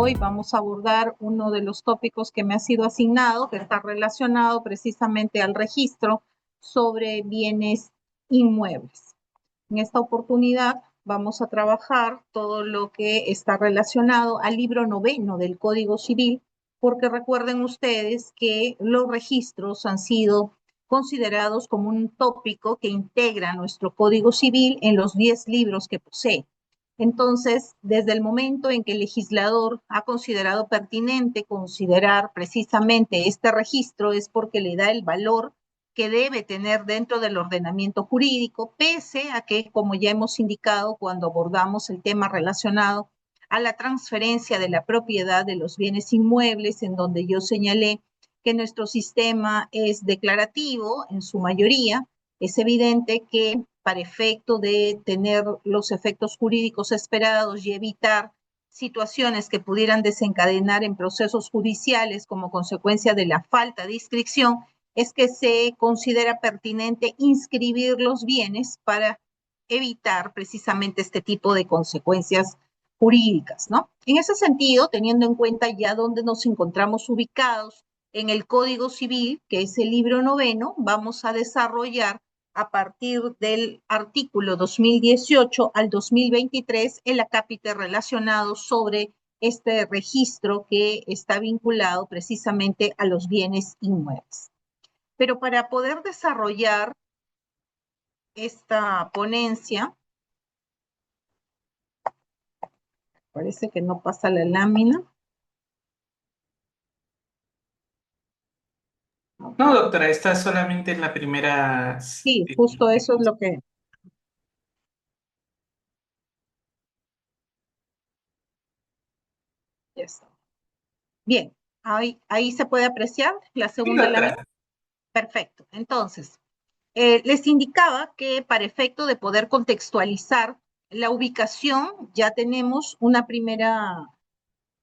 hoy vamos a abordar uno de los tópicos que me ha sido asignado, que está relacionado precisamente al registro sobre bienes inmuebles. En esta oportunidad vamos a trabajar todo lo que está relacionado al libro 9 del Código Civil, porque recuerden ustedes que los registros han sido considerados como un tópico que integra nuestro Código Civil en los 10 libros que posee. Entonces, desde el momento en que el legislador ha considerado pertinente considerar precisamente este registro, es porque le da el valor que debe tener dentro del ordenamiento jurídico, pese a que, como ya hemos indicado cuando abordamos el tema relacionado a la transferencia de la propiedad de los bienes inmuebles, en donde yo señalé que nuestro sistema es declarativo en su mayoría, es evidente que para efecto de tener los efectos jurídicos esperados y evitar situaciones que pudieran desencadenar en procesos judiciales como consecuencia de la falta de inscripción, es que se considera pertinente inscribir los bienes para evitar precisamente este tipo de consecuencias jurídicas, ¿no? En ese sentido, teniendo en cuenta ya dónde nos encontramos ubicados en el Código Civil, que es el libro 9, vamos a desarrollar a partir del artículo 2018 al 2023 el acápite relacionado sobre este registro que está vinculado precisamente a los bienes inmuebles. Pero para poder desarrollar esta ponencia, parece que no pasa la lámina. No, doctora, esta solamente es la primera. Sí, justo eso es lo que... Ya está. Bien, ahí se puede apreciar la Sí, segunda lámina. doctora. Perfecto. Entonces, les indicaba que para efecto de poder contextualizar la ubicación, ya tenemos una primera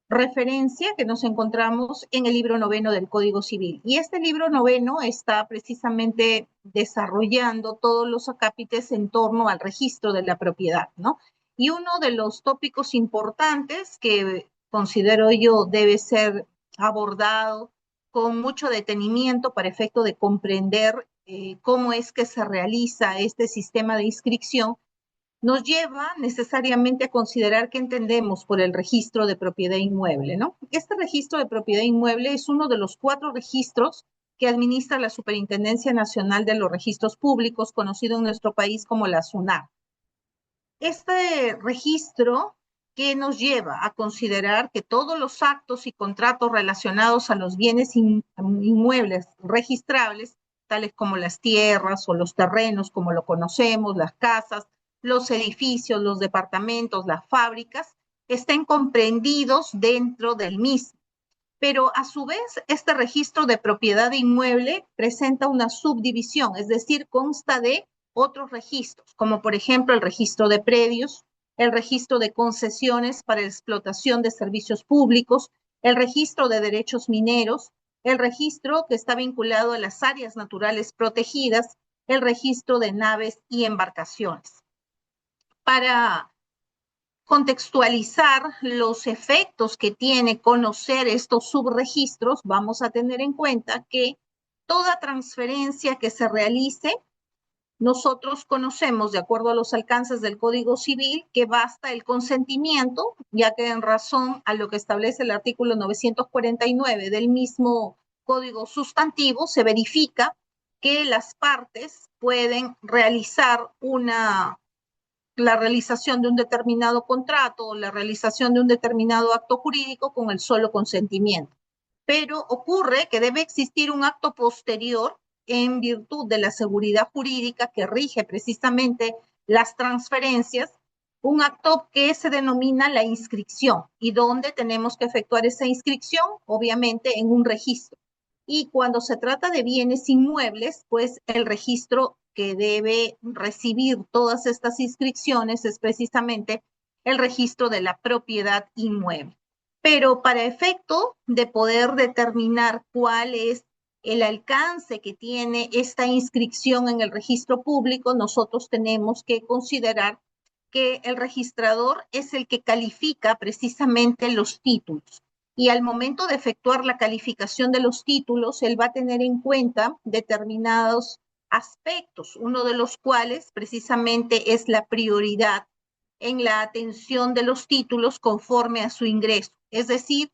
referencia que nos encontramos en el libro 9 del Código Civil. Y este libro 9 está precisamente desarrollando todos los acápites en torno al registro de la propiedad, ¿no? Y uno de los tópicos importantes que considero yo debe ser abordado con mucho detenimiento para efecto de comprender cómo es que se realiza este sistema de inscripción, nos lleva necesariamente a considerar qué entendemos por el registro de propiedad inmueble, ¿no? Este registro de propiedad inmueble es uno de los 4 registros que administra la Superintendencia Nacional de los Registros Públicos, conocido en nuestro país como la SUNAR. Este registro que nos lleva a considerar que todos los actos y contratos relacionados a los bienes inmuebles registrables, tales como las tierras o los terrenos, como lo conocemos, las casas, los edificios, los departamentos, las fábricas, estén comprendidos dentro del mismo. Pero a su vez, este registro de propiedad inmueble presenta una subdivisión, es decir, consta de otros registros, como por ejemplo el registro de predios, el registro de concesiones para explotación de servicios públicos, el registro de derechos mineros, el registro que está vinculado a las áreas naturales protegidas, el registro de naves y embarcaciones. Para contextualizar los efectos que tiene conocer estos subregistros, vamos a tener en cuenta que toda transferencia que se realice, nosotros conocemos, de acuerdo a los alcances del Código Civil, que basta el consentimiento, ya que en razón a lo que establece el artículo 949 del mismo Código Sustantivo, se verifica que las partes pueden realizar la realización de un determinado contrato o la realización de un determinado acto jurídico con el solo consentimiento. Pero ocurre que debe existir un acto posterior en virtud de la seguridad jurídica que rige precisamente las transferencias, un acto que se denomina la inscripción y donde tenemos que efectuar esa inscripción, obviamente, en un registro. Y cuando se trata de bienes inmuebles, pues el registro que debe recibir todas estas inscripciones es precisamente el registro de la propiedad inmueble. Pero para efecto de poder determinar cuál es el alcance que tiene esta inscripción en el registro público, nosotros tenemos que considerar que el registrador es el que califica precisamente los títulos. Y al momento de efectuar la calificación de los títulos, él va a tener en cuenta determinados aspectos, uno de los cuales precisamente es la prioridad en la atención de los títulos conforme a su ingreso. Es decir,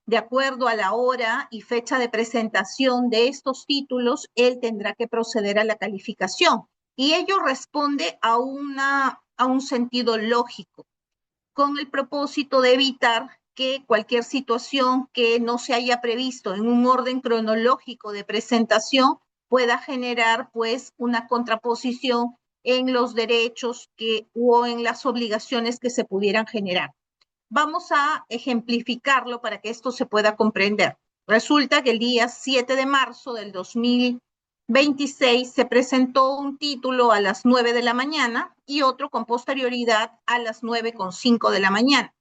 de acuerdo a la hora y fecha de presentación de estos títulos, él tendrá que proceder a la calificación. Y ello responde a un sentido lógico, con el propósito de evitar que cualquier situación que no se haya previsto en un orden cronológico de presentación pueda generar pues una contraposición en los derechos o en las obligaciones que se pudieran generar. Vamos a ejemplificarlo para que esto se pueda comprender. Resulta que el día 7 de marzo del 2026 se presentó un título a las 9 de la mañana y otro con posterioridad a las 9:05 de la mañana.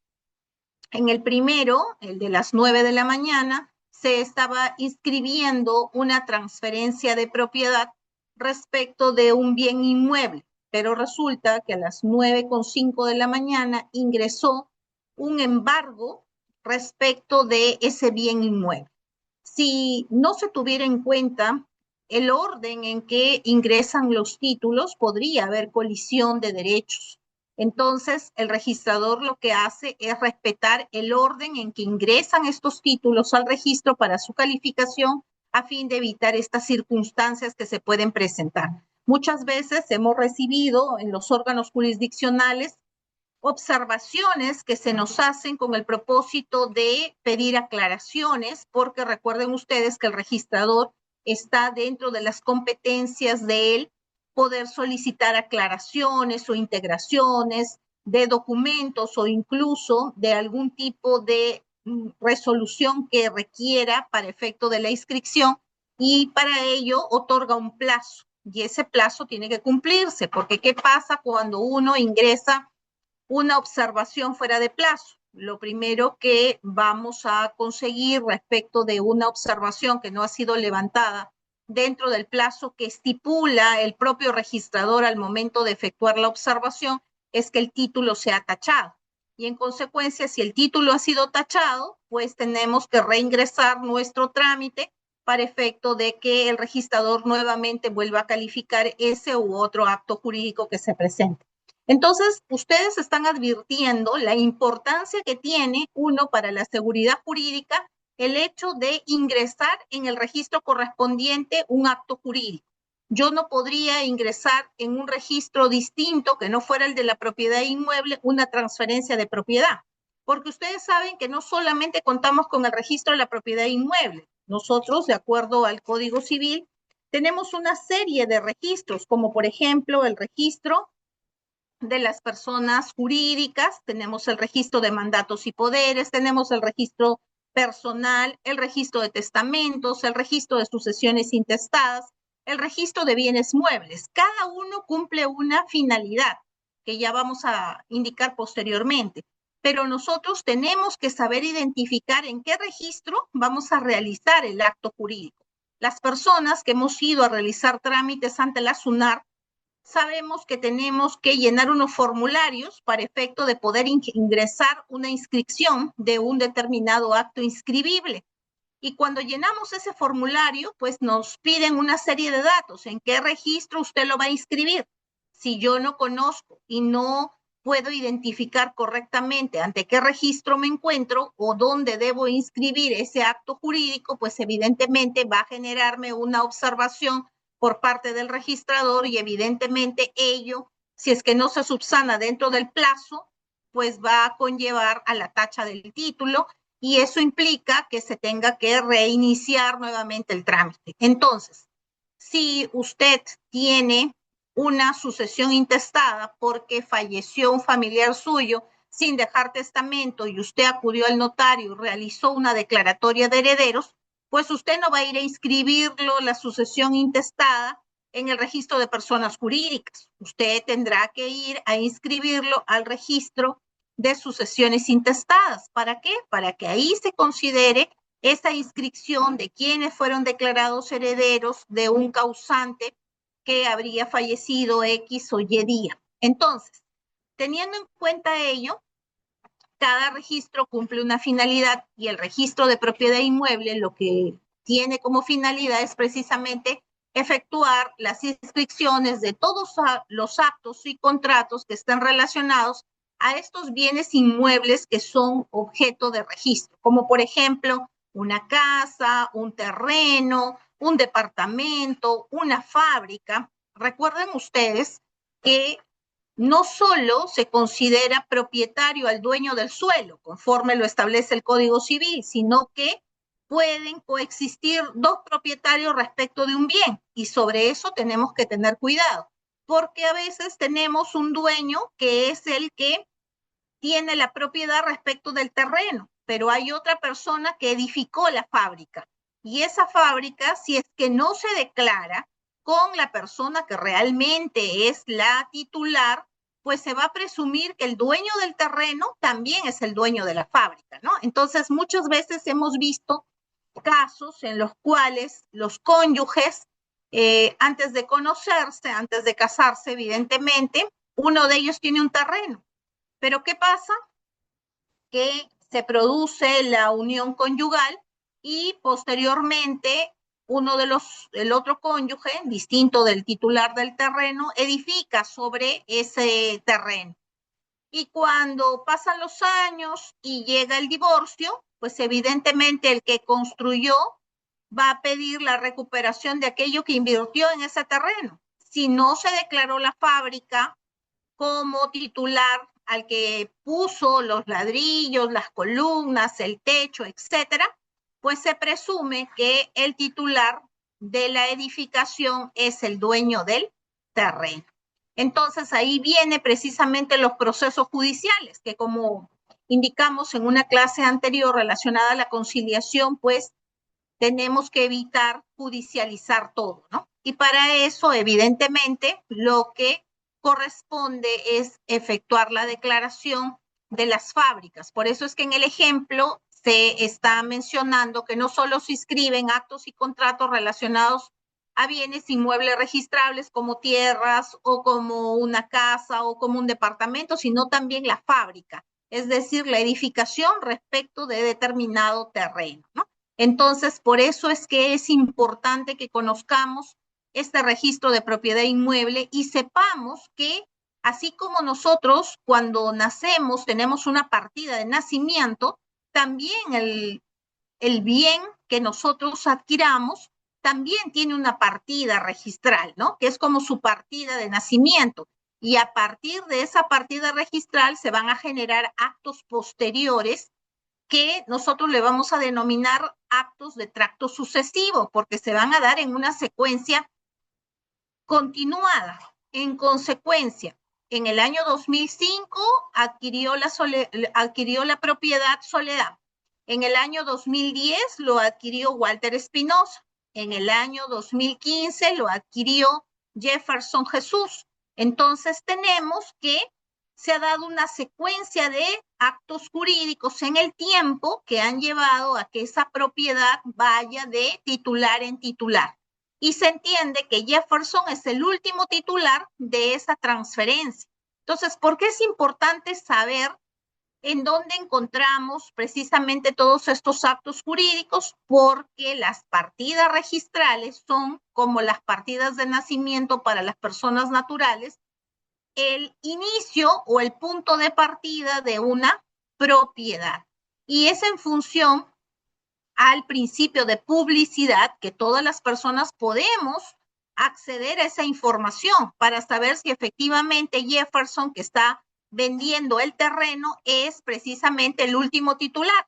En el primero, el de las 9 de la mañana, se estaba inscribiendo una transferencia de propiedad respecto de un bien inmueble, pero resulta que a las 9:05 de la mañana ingresó un embargo respecto de ese bien inmueble. Si no se tuviera en cuenta el orden en que ingresan los títulos, podría haber colisión de derechos. Entonces, el registrador lo que hace es respetar el orden en que ingresan estos títulos al registro para su calificación a fin de evitar estas circunstancias que se pueden presentar. Muchas veces hemos recibido en los órganos jurisdiccionales observaciones que se nos hacen con el propósito de pedir aclaraciones, porque recuerden ustedes que el registrador está dentro de las competencias de él poder solicitar aclaraciones o integraciones de documentos o incluso de algún tipo de resolución que requiera para efecto de la inscripción, y para ello otorga un plazo y ese plazo tiene que cumplirse, porque ¿qué pasa cuando uno ingresa una observación fuera de plazo? Lo primero que vamos a conseguir respecto de una observación que no ha sido levantada dentro del plazo que estipula el propio registrador al momento de efectuar la observación es que el título sea tachado. Y en consecuencia, si el título ha sido tachado, pues tenemos que reingresar nuestro trámite para efecto de que el registrador nuevamente vuelva a calificar ese u otro acto jurídico que se presente. Entonces, ustedes están advirtiendo la importancia que tiene, uno, para la seguridad jurídica, el hecho de ingresar en el registro correspondiente un acto jurídico. Yo no podría ingresar en un registro distinto que no fuera el de la propiedad inmueble una transferencia de propiedad, porque ustedes saben que no solamente contamos con el registro de la propiedad inmueble. Nosotros, de acuerdo al Código Civil, tenemos una serie de registros, como por ejemplo el registro de las personas jurídicas, tenemos el registro de mandatos y poderes, tenemos el registro personal, el registro de testamentos, el registro de sucesiones intestadas, el registro de bienes muebles. Cada uno cumple una finalidad que ya vamos a indicar posteriormente, pero nosotros tenemos que saber identificar en qué registro vamos a realizar el acto jurídico. Las personas que hemos ido a realizar trámites ante la SUNAR sabemos que tenemos que llenar unos formularios para efecto de poder ingresar una inscripción de un determinado acto inscribible. Y cuando llenamos ese formulario, pues nos piden una serie de datos. ¿En qué registro usted lo va a inscribir? Si yo no conozco y no puedo identificar correctamente ante qué registro me encuentro o dónde debo inscribir ese acto jurídico, pues evidentemente va a generarme una observación por parte del registrador y evidentemente ello, si es que no se subsana dentro del plazo, pues va a conllevar a la tacha del título y eso implica que se tenga que reiniciar nuevamente el trámite. Entonces, si usted tiene una sucesión intestada porque falleció un familiar suyo sin dejar testamento y usted acudió al notario y realizó una declaratoria de herederos, pues usted no va a ir a inscribirlo, la sucesión intestada, en el registro de personas jurídicas. Usted tendrá que ir a inscribirlo al registro de sucesiones intestadas. ¿Para qué? Para que ahí se considere esa inscripción de quienes fueron declarados herederos de un causante que habría fallecido X o Y día. Entonces, Teniendo en cuenta ello, cada registro cumple una finalidad y el registro de propiedad inmueble lo que tiene como finalidad es precisamente efectuar las inscripciones de todos los actos y contratos que estén relacionados a estos bienes inmuebles que son objeto de registro, como por ejemplo una casa, un terreno, un departamento, una fábrica. Recuerden ustedes que no solo se considera propietario al dueño del suelo, conforme lo establece el Código Civil, sino que pueden coexistir dos propietarios respecto de un bien y sobre eso tenemos que tener cuidado, porque a veces tenemos un dueño que es el que tiene la propiedad respecto del terreno, pero hay otra persona que edificó la fábrica y esa fábrica, si es que no se declara con la persona que realmente es la titular, pues se va a presumir que el dueño del terreno también es el dueño de la fábrica, ¿no? Entonces, muchas veces hemos visto casos en los cuales los cónyuges, antes de conocerse, antes de casarse, evidentemente, uno de ellos tiene un terreno. Pero ¿qué pasa? Que se produce la unión conyugal y posteriormente el otro cónyuge, distinto del titular del terreno, edifica sobre ese terreno. Y cuando pasan los años y llega el divorcio, pues evidentemente el que construyó va a pedir la recuperación de aquello que invirtió en ese terreno. Si no se declaró la fábrica como titular al que puso los ladrillos, las columnas, el techo, etcétera, pues se presume que el titular de la edificación es el dueño del terreno. Entonces ahí viene precisamente los procesos judiciales, que como indicamos en una clase anterior relacionada a la conciliación, pues tenemos que evitar judicializar todo, ¿no? Y para eso, evidentemente, lo que corresponde es efectuar la declaración de las fábricas. Por eso es que en el ejemplo se está mencionando que no solo se inscriben actos y contratos relacionados a bienes inmuebles registrables como tierras o como una casa o como un departamento, sino también la fábrica, es decir, la edificación respecto de determinado terreno, ¿no? Entonces, por eso es que es importante que conozcamos este registro de propiedad inmueble y sepamos que así como nosotros cuando nacemos tenemos una partida de nacimiento, también el bien que nosotros adquiramos también tiene una partida registral, ¿no? Que es como su partida de nacimiento. Y a partir de esa partida registral se van a generar actos posteriores que nosotros le vamos a denominar actos de tracto sucesivo, porque se van a dar en una secuencia continuada. En consecuencia, en el año 2005 adquirió la propiedad Soledad. En el año 2010 lo adquirió Walter Espinosa. En el año 2015 lo adquirió Jefferson Jesús. Entonces tenemos que se ha dado una secuencia de actos jurídicos en el tiempo que han llevado a que esa propiedad vaya de titular en titular. Y se entiende que Jefferson es el último titular de esa transferencia. Entonces, ¿por qué es importante saber en dónde encontramos precisamente todos estos actos jurídicos? Porque las partidas registrales son como las partidas de nacimiento para las personas naturales, el inicio o el punto de partida de una propiedad. Y es en función al principio de publicidad que todas las personas podemos acceder a esa información para saber si efectivamente Jefferson, que está vendiendo el terreno, es precisamente el último titular.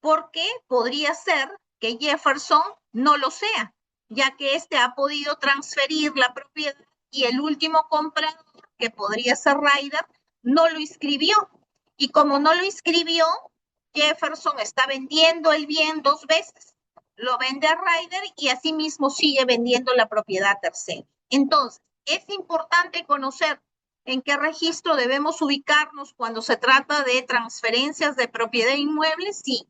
Porque podría ser que Jefferson no lo sea, ya que éste ha podido transferir la propiedad y el último comprador, que podría ser Ryder, no lo inscribió. Y como no lo inscribió, Jefferson está vendiendo el bien dos veces. Lo vende a Ryder y asimismo sigue vendiendo la propiedad tercera. Entonces, es importante conocer en qué registro debemos ubicarnos cuando se trata de transferencias de propiedad inmueble, sí.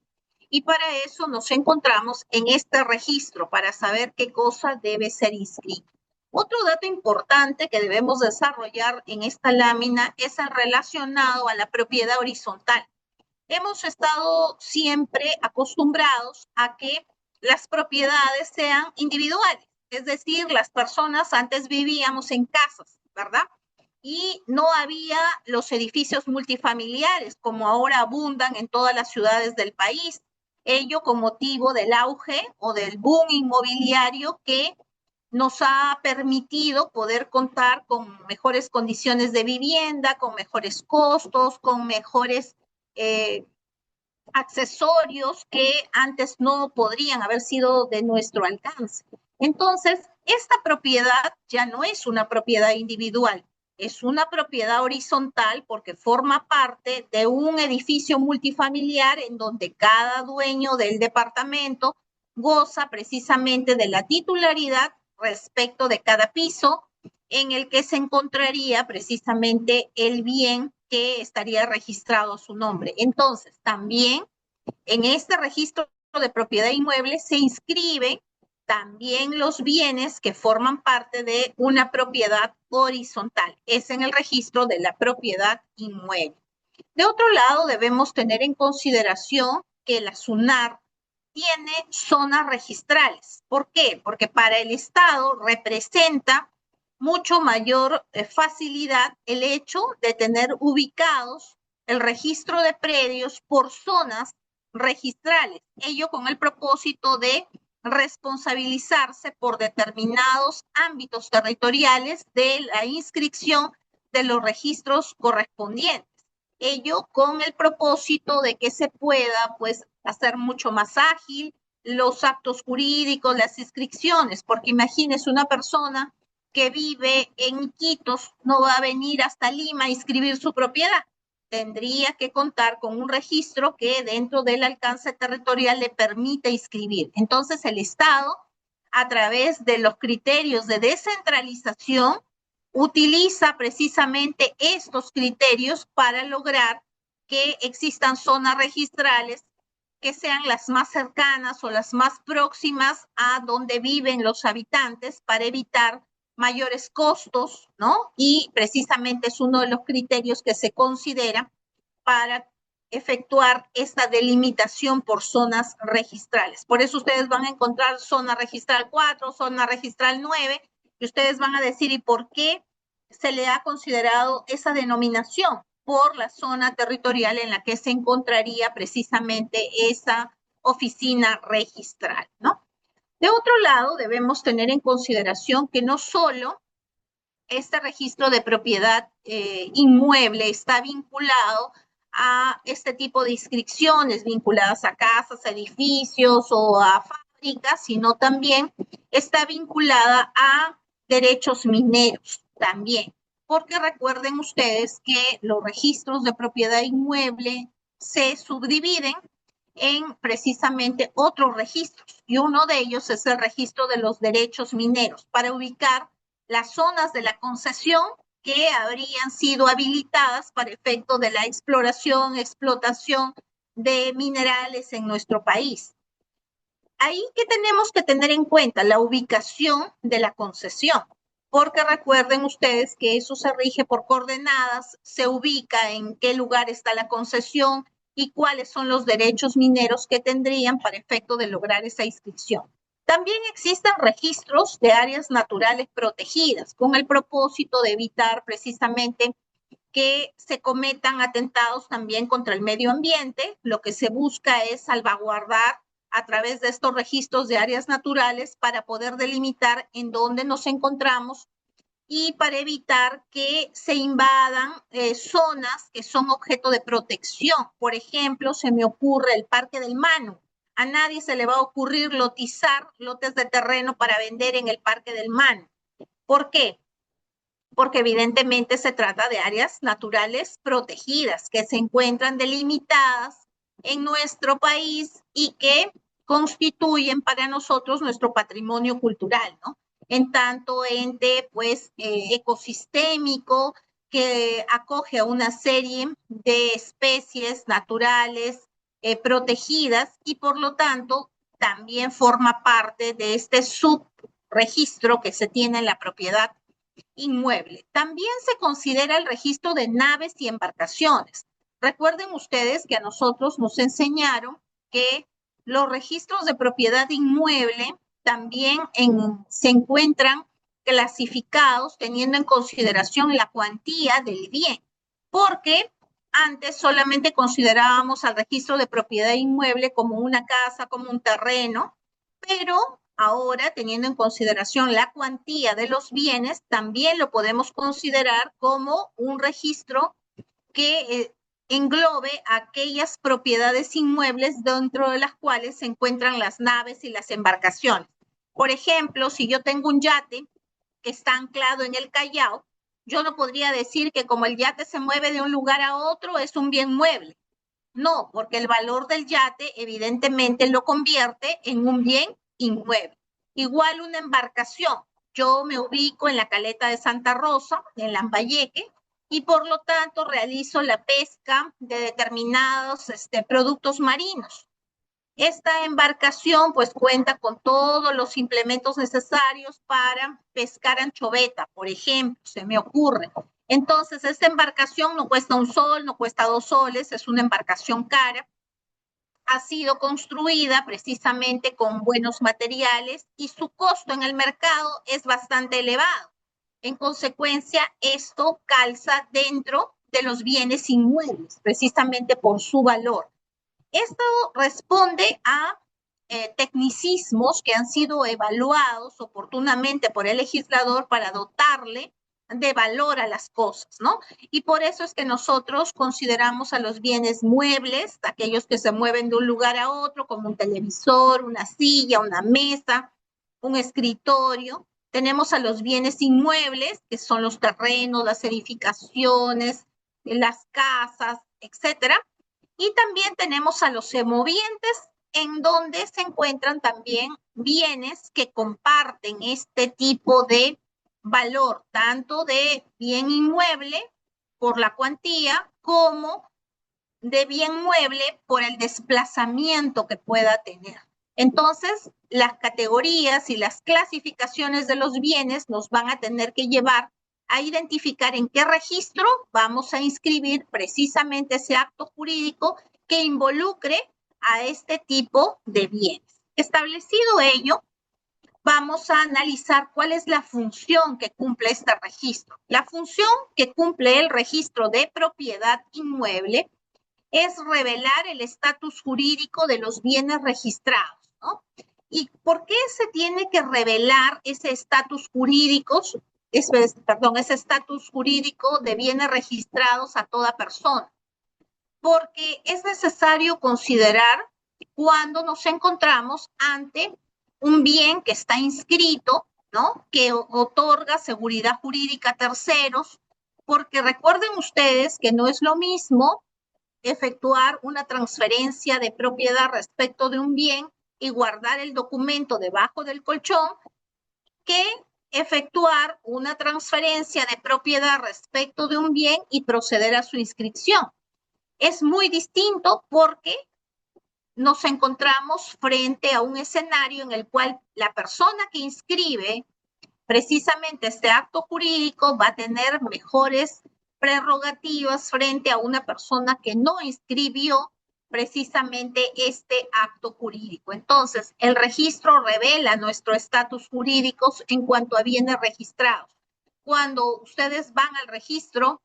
Y para eso nos encontramos en este registro, para saber qué cosa debe ser inscrito. Otro dato importante que debemos desarrollar en esta lámina es el relacionado a la propiedad horizontal. Hemos estado siempre acostumbrados a que las propiedades sean individuales, es decir, las personas antes vivíamos en casas, ¿verdad? Y no había los edificios multifamiliares como ahora abundan en todas las ciudades del país, ello con motivo del auge o del boom inmobiliario que nos ha permitido poder contar con mejores condiciones de vivienda, con mejores costos, con mejores accesorios que antes no podrían haber sido de nuestro alcance. Entonces, esta propiedad ya no es una propiedad individual, es una propiedad horizontal porque forma parte de un edificio multifamiliar en donde cada dueño del departamento goza precisamente de la titularidad respecto de cada piso en el que se encontraría precisamente el bien que estaría registrado a su nombre. Entonces, también en este registro de propiedad inmueble se inscriben también los bienes que forman parte de una propiedad horizontal. Es en el registro de la propiedad inmueble. De otro lado, debemos tener en consideración que la SUNAR tiene zonas registrales. ¿Por qué? Porque para el Estado representa mucho mayor facilidad el hecho de tener ubicados el registro de predios por zonas registrales, ello con el propósito de responsabilizarse por determinados ámbitos territoriales de la inscripción de los registros correspondientes. Ello con el propósito de que se pueda, pues, hacer mucho más ágil los actos jurídicos, las inscripciones, porque imagínese una persona que vive en Iquitos, no va a venir hasta Lima a inscribir su propiedad. Tendría que contar con un registro que dentro del alcance territorial le permita inscribir. Entonces, el Estado, a través de los criterios de descentralización, utiliza precisamente estos criterios para lograr que existan zonas registrales que sean las más cercanas o las más próximas a donde viven los habitantes para evitar mayores costos, ¿no? Y precisamente es uno de los criterios que se considera para efectuar esta delimitación por zonas registrales. Por eso ustedes van a encontrar zona registral 4, zona registral 9, y ustedes van a decir, ¿y por qué se le ha considerado esa denominación? Por la zona territorial en la que se encontraría precisamente esa oficina registral, ¿no? De otro lado, debemos tener en consideración que no solo este registro de propiedad inmueble está vinculado a este tipo de inscripciones vinculadas a casas, edificios o a fábricas, sino también está vinculada a derechos mineros también, porque recuerden ustedes que los registros de propiedad inmueble se subdividen en precisamente otros registros, y uno de ellos es el registro de los derechos mineros, para ubicar las zonas de la concesión que habrían sido habilitadas para efecto de la exploración, explotación de minerales en nuestro país. Ahí que tenemos que tener en cuenta la ubicación de la concesión, porque recuerden ustedes que eso se rige por coordenadas, se ubica en qué lugar está la concesión y cuáles son los derechos mineros que tendrían para efecto de lograr esa inscripción. También existen registros de áreas naturales protegidas con el propósito de evitar precisamente que se cometan atentados también contra el medio ambiente. Lo que se busca es salvaguardar a través de estos registros de áreas naturales para poder delimitar en dónde nos encontramos y para evitar que se invadan zonas que son objeto de protección. Por ejemplo, se me ocurre el Parque del Manu. A nadie se le va a ocurrir lotizar lotes de terreno para vender en el Parque del Manu. ¿Por qué? Porque evidentemente se trata de áreas naturales protegidas que se encuentran delimitadas en nuestro país y que constituyen para nosotros nuestro patrimonio cultural, ¿no? En tanto ente, pues, ecosistémico que acoge a una serie de especies naturales protegidas y por lo tanto también forma parte de este registro que se tiene en la propiedad inmueble. También se considera el registro de naves y embarcaciones. Recuerden ustedes que a nosotros nos enseñaron que los registros de propiedad inmueble también se encuentran clasificados teniendo en consideración la cuantía del bien, porque antes solamente considerábamos al registro de propiedad inmueble como una casa, como un terreno, pero ahora, teniendo en consideración la cuantía de los bienes, también lo podemos considerar como un registro que englobe aquellas propiedades inmuebles dentro de las cuales se encuentran las naves y las embarcaciones. Por ejemplo, si yo tengo un yate que está anclado en el Callao, yo no podría decir que como el yate se mueve de un lugar a otro es un bien mueble. No, porque el valor del yate evidentemente lo convierte en un bien inmueble. Igual una embarcación. Yo me ubico en la caleta de Santa Rosa, en Lambayeque, y por lo tanto realizo la pesca de determinados productos marinos. Esta embarcación pues cuenta con todos los implementos necesarios para pescar anchoveta, por ejemplo, se me ocurre. Entonces, esta embarcación no cuesta un sol, no cuesta 2 soles, es una embarcación cara. Ha sido construida precisamente con buenos materiales y su costo en el mercado es bastante elevado. En consecuencia, esto calza dentro de los bienes inmuebles, precisamente por su valor. Esto responde a tecnicismos que han sido evaluados oportunamente por el legislador para dotarle de valor a las cosas, ¿no? Y por eso es que nosotros consideramos a los bienes muebles, aquellos que se mueven de un lugar a otro, como un televisor, una silla, una mesa, un escritorio. Tenemos a los bienes inmuebles, que son los terrenos, las edificaciones, las casas, etcétera. Y también tenemos a los semovientes, en donde se encuentran también bienes que comparten este tipo de valor, tanto de bien inmueble por la cuantía como de bien mueble por el desplazamiento que pueda tener. Entonces, las categorías y las clasificaciones de los bienes nos van a tener que llevar a identificar en qué registro vamos a inscribir precisamente ese acto jurídico que involucre a este tipo de bienes. Establecido ello, vamos a analizar cuál es la función que cumple este registro. La función que cumple el registro de propiedad inmueble es revelar el estatus jurídico de los bienes registrados, ¿no? ¿Y por qué se tiene que revelar ese estatus jurídico, ese estatus jurídico de bienes registrados a toda persona? Porque es necesario considerar cuando nos encontramos ante un bien que está inscrito, ¿no? Que otorga seguridad jurídica a terceros, porque recuerden ustedes que no es lo mismo efectuar una transferencia de propiedad respecto de un bien y guardar el documento debajo del colchón que efectuar una transferencia de propiedad respecto de un bien y proceder a su inscripción. Es muy distinto porque nos encontramos frente a un escenario en el cual la persona que inscribe precisamente este acto jurídico va a tener mejores prerrogativas frente a una persona que no inscribió precisamente este acto jurídico. Entonces, el registro revela nuestro estatus jurídico en cuanto a bienes registrados. Cuando ustedes van al registro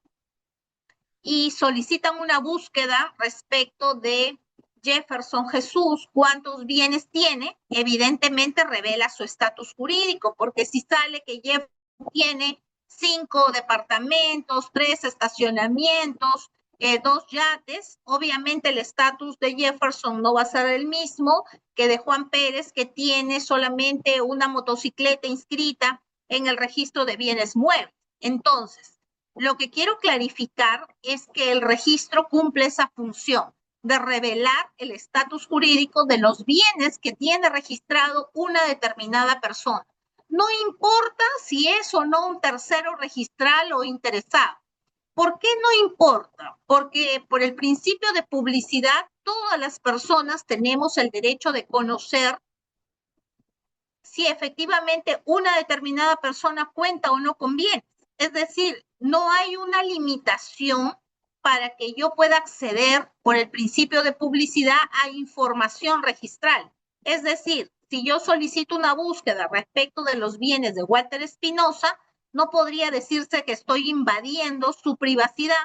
y solicitan una búsqueda respecto de Jefferson Jesús, cuántos bienes tiene, evidentemente revela su estatus jurídico, porque si sale que Jefferson tiene 5 departamentos, 3 estacionamientos, 2 yates, obviamente el estatus de Jefferson no va a ser el mismo que de Juan Pérez, que tiene solamente una motocicleta inscrita en el registro de bienes muebles. Entonces, lo que quiero clarificar es que el registro cumple esa función de revelar el estatus jurídico de los bienes que tiene registrado una determinada persona. No importa si es o no un tercero registral o interesado. ¿Por qué no importa? Porque por el principio de publicidad, todas las personas tenemos el derecho de conocer si efectivamente una determinada persona cuenta o no con bienes. Es decir, no hay una limitación para que yo pueda acceder por el principio de publicidad a información registral. Es decir, si yo solicito una búsqueda respecto de los bienes de Walter Espinosa, no podría decirse que estoy invadiendo su privacidad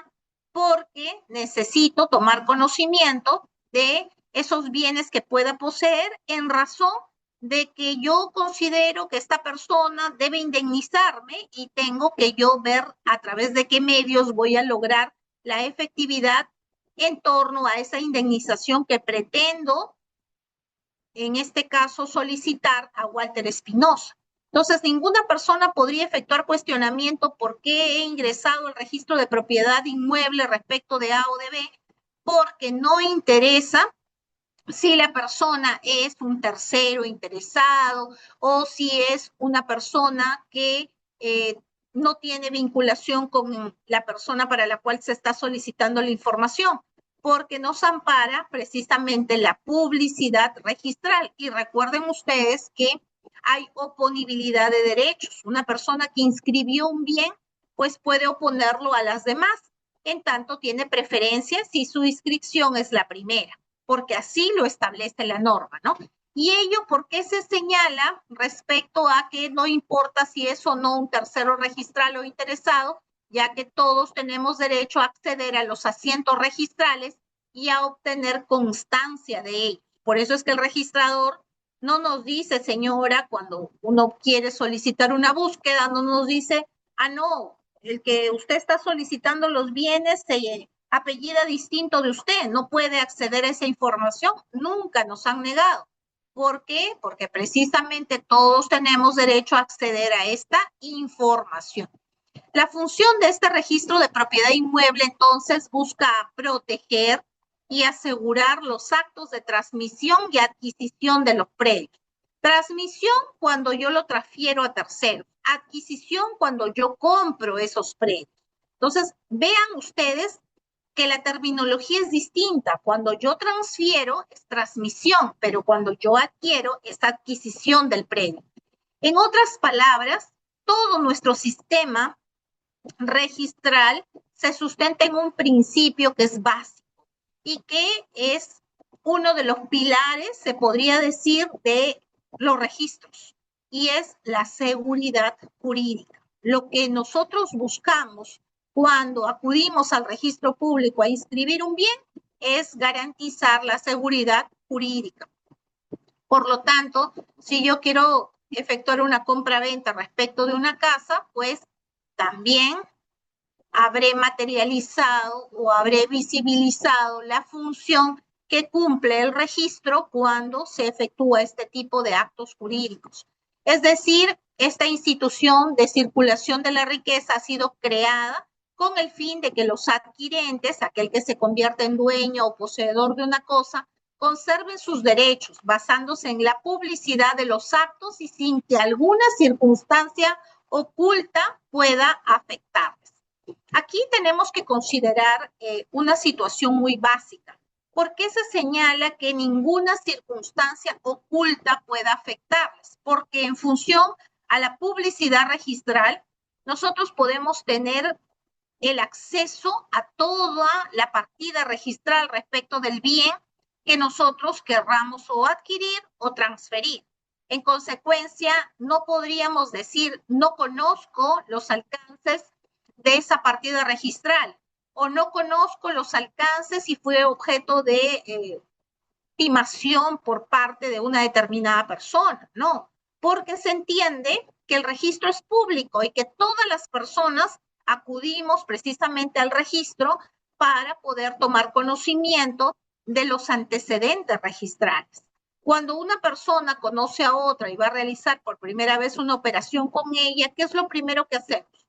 porque necesito tomar conocimiento de esos bienes que pueda poseer en razón de que yo considero que esta persona debe indemnizarme y tengo que yo ver a través de qué medios voy a lograr la efectividad en torno a esa indemnización que pretendo, en este caso, solicitar a Walter Espinosa. Entonces, ninguna persona podría efectuar cuestionamiento por qué he ingresado al registro de propiedad inmueble respecto de A o de B, porque no interesa si la persona es un tercero interesado o si es una persona que no tiene vinculación con la persona para la cual se está solicitando la información, porque nos ampara precisamente la publicidad registral. Y recuerden ustedes que hay oponibilidad de derechos. Una persona que inscribió un bien, pues puede oponerlo a las demás. En tanto, tiene preferencia si su inscripción es la primera, porque así lo establece la norma, ¿no? Y ello, ¿por qué se señala respecto a que no importa si es o no un tercero registral o interesado, ya que todos tenemos derecho a acceder a los asientos registrales y a obtener constancia de ellos? Por eso es que el registrador no nos dice, señora, cuando uno quiere solicitar una búsqueda, no nos dice, no, el que usted está solicitando los bienes se apellida distinto de usted, no puede acceder a esa información. Nunca nos han negado. ¿Por qué? Porque precisamente todos tenemos derecho a acceder a esta información. La función de este registro de propiedad inmueble, entonces, busca proteger y asegurar los actos de transmisión y adquisición de los predios. Transmisión cuando yo lo transfiero a terceros. Adquisición cuando yo compro esos predios. Entonces, vean ustedes que la terminología es distinta. Cuando yo transfiero es transmisión, pero cuando yo adquiero es adquisición del predio. En otras palabras, todo nuestro sistema registral se sustenta en un principio que es básico y que es uno de los pilares, se podría decir, de los registros, y es la seguridad jurídica. Lo que nosotros buscamos cuando acudimos al registro público a inscribir un bien es garantizar la seguridad jurídica. Por lo tanto, si yo quiero efectuar una compra-venta respecto de una casa, pues también habré materializado o habré visibilizado la función que cumple el registro cuando se efectúa este tipo de actos jurídicos. Es decir, esta institución de circulación de la riqueza ha sido creada con el fin de que los adquirentes, aquel que se convierte en dueño o poseedor de una cosa, conserven sus derechos basándose en la publicidad de los actos y sin que alguna circunstancia oculta pueda afectarles. Aquí tenemos que considerar una situación muy básica. ¿Por qué se señala que ninguna circunstancia oculta pueda afectarles? Porque en función a la publicidad registral, nosotros podemos tener el acceso a toda la partida registral respecto del bien que nosotros querramos o adquirir o transferir. En consecuencia, no podríamos decir, no conozco los alcances de esa partida registral o no conozco los alcances y fue objeto de estimación por parte de una determinada persona. No, porque se entiende que el registro es público y que todas las personas acudimos precisamente al registro para poder tomar conocimiento de los antecedentes registrales. Cuando una persona conoce a otra y va a realizar por primera vez una operación con ella, ¿qué es lo primero que hacemos?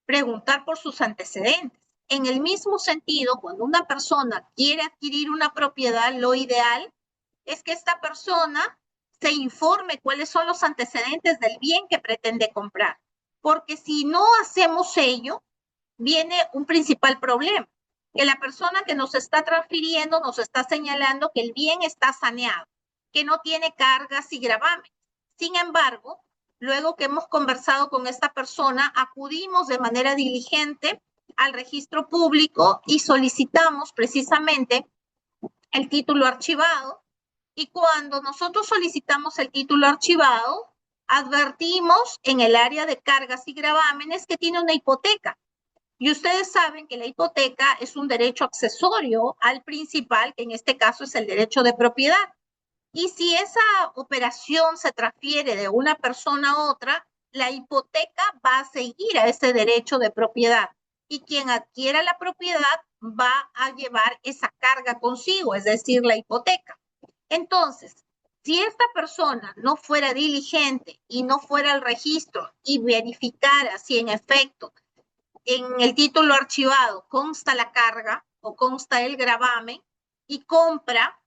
Preguntar por sus antecedentes. En el mismo sentido, cuando una persona quiere adquirir una propiedad, lo ideal es que esta persona se informe cuáles son los antecedentes del bien que pretende comprar. Porque si no hacemos ello, viene un principal problema, que la persona que nos está transfiriendo nos está señalando que el bien está saneado, que no tiene cargas y gravamen. Sin embargo, luego que hemos conversado con esta persona, acudimos de manera diligente al registro público y solicitamos precisamente el título archivado. Y cuando nosotros solicitamos el título archivado, advertimos en el área de cargas y gravámenes que tiene una hipoteca. Y ustedes saben que la hipoteca es un derecho accesorio al principal, que en este caso es el derecho de propiedad. Y si esa operación se transfiere de una persona a otra, la hipoteca va a seguir a ese derecho de propiedad. Y quien adquiera la propiedad va a llevar esa carga consigo, es decir, la hipoteca. Entonces, si esta persona no fuera diligente y no fuera al registro y verificara si en efecto en el título archivado consta la carga o consta el gravamen y compra,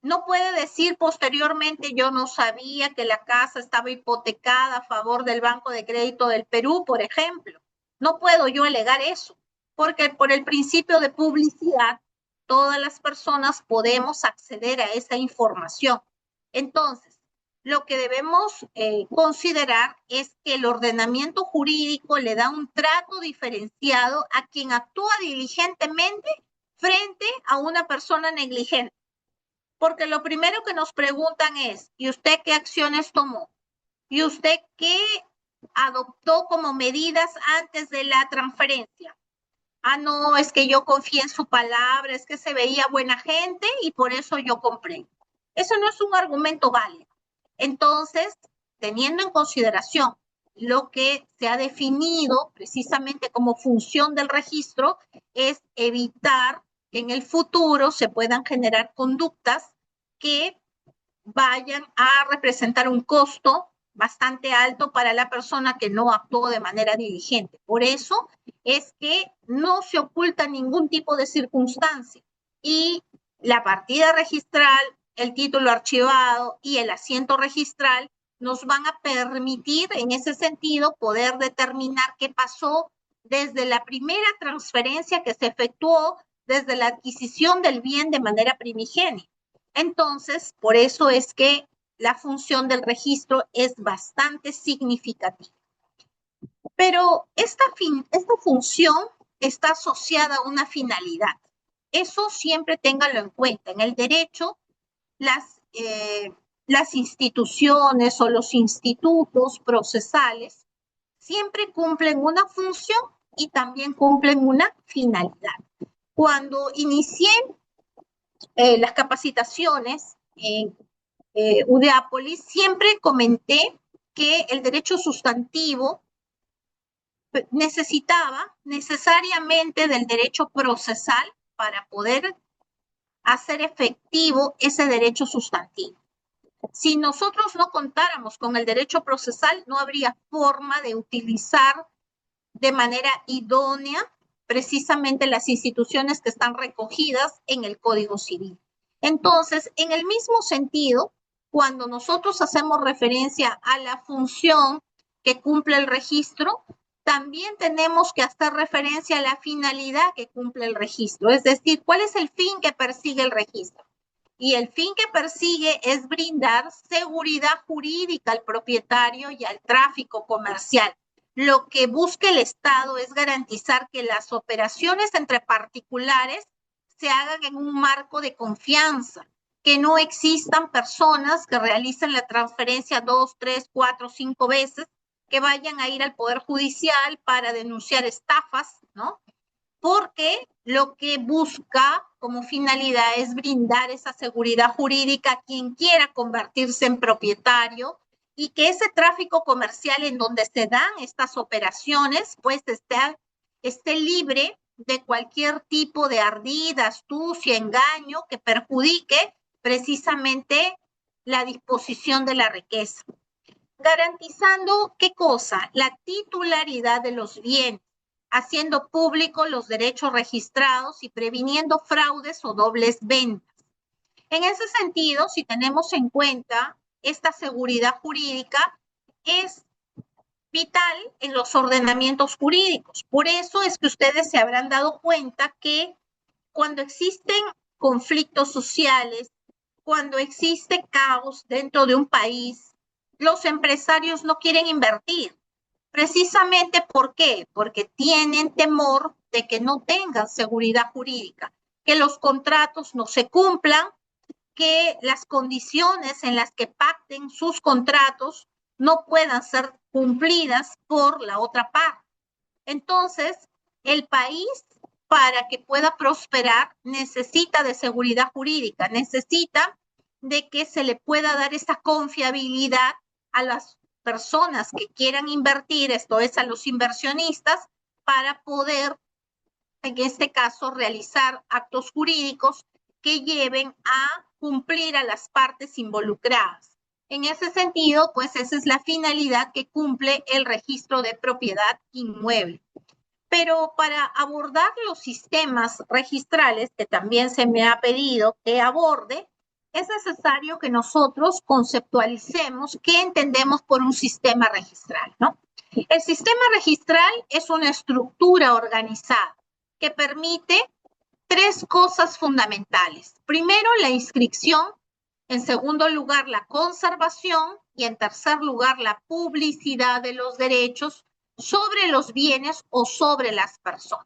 no puede decir posteriormente yo no sabía que la casa estaba hipotecada a favor del Banco de Crédito del Perú, por ejemplo. No puedo yo alegar eso, porque por el principio de publicidad, todas las personas podemos acceder a esa información. Entonces, lo que debemos considerar es que el ordenamiento jurídico le da un trato diferenciado a quien actúa diligentemente frente a una persona negligente. Porque lo primero que nos preguntan es, ¿y usted qué acciones tomó? ¿Y usted qué adoptó como medidas antes de la transferencia? Ah, no, es que yo confié en su palabra, es que se veía buena gente y por eso yo compré. Eso no es un argumento válido. Entonces, teniendo en consideración lo que se ha definido precisamente como función del registro, es evitar que en el futuro se puedan generar conductas que vayan a representar un costo bastante alto para la persona que no actuó de manera diligente. Por eso es que no se oculta ningún tipo de circunstancia y la partida registral, el título archivado y el asiento registral nos van a permitir en ese sentido poder determinar qué pasó desde la primera transferencia que se efectuó, desde la adquisición del bien de manera primigenia. Entonces, por eso es que la función del registro es bastante significativa. Pero esta función está asociada a una finalidad. Eso siempre ténganlo en cuenta. En el derecho, las instituciones o los institutos procesales siempre cumplen una función y también cumplen una finalidad. Cuando inicié las capacitaciones en Udeápolis, siempre comenté que el derecho sustantivo necesitaba necesariamente del derecho procesal para poder hacer efectivo ese derecho sustantivo. Si nosotros no contáramos con el derecho procesal, no habría forma de utilizar de manera idónea precisamente las instituciones que están recogidas en el Código Civil. Entonces, en el mismo sentido, cuando nosotros hacemos referencia a la función que cumple el registro, también tenemos que hacer referencia a la finalidad que cumple el registro, es decir, cuál es el fin que persigue el registro. Y el fin que persigue es brindar seguridad jurídica al propietario y al tráfico comercial. Lo que busca el Estado es garantizar que las operaciones entre particulares se hagan en un marco de confianza, que no existan personas que realicen la transferencia 2, 3, 4, 5 veces, que vayan a ir al Poder Judicial para denunciar estafas, ¿no? Porque lo que busca como finalidad es brindar esa seguridad jurídica a quien quiera convertirse en propietario y que ese tráfico comercial en donde se dan estas operaciones pues esté libre de cualquier tipo de ardida, astucia, engaño que perjudique precisamente la disposición de la riqueza. Garantizando, ¿qué cosa? La titularidad de los bienes, haciendo público los derechos registrados y previniendo fraudes o dobles ventas. En ese sentido, si tenemos en cuenta esta seguridad jurídica, es vital en los ordenamientos jurídicos. Por eso es que ustedes se habrán dado cuenta que cuando existen conflictos sociales, cuando existe caos dentro de un país, los empresarios no quieren invertir. Precisamente, ¿por qué? Porque tienen temor de que no tengan seguridad jurídica, que los contratos no se cumplan, que las condiciones en las que pacten sus contratos no puedan ser cumplidas por la otra parte. Entonces, el país, para que pueda prosperar, necesita de seguridad jurídica, necesita de que se le pueda dar esa confiabilidad a las personas que quieran invertir, esto es, a los inversionistas, para poder, en este caso, realizar actos jurídicos que lleven a cumplir a las partes involucradas. En ese sentido, pues esa es la finalidad que cumple el registro de propiedad inmueble. Pero para abordar los sistemas registrales, que también se me ha pedido que aborde, es necesario que nosotros conceptualicemos qué entendemos por un sistema registral, ¿no? El sistema registral es una estructura organizada que permite tres cosas fundamentales. Primero, la inscripción. En segundo lugar, la conservación. Y en tercer lugar, la publicidad de los derechos sobre los bienes o sobre las personas.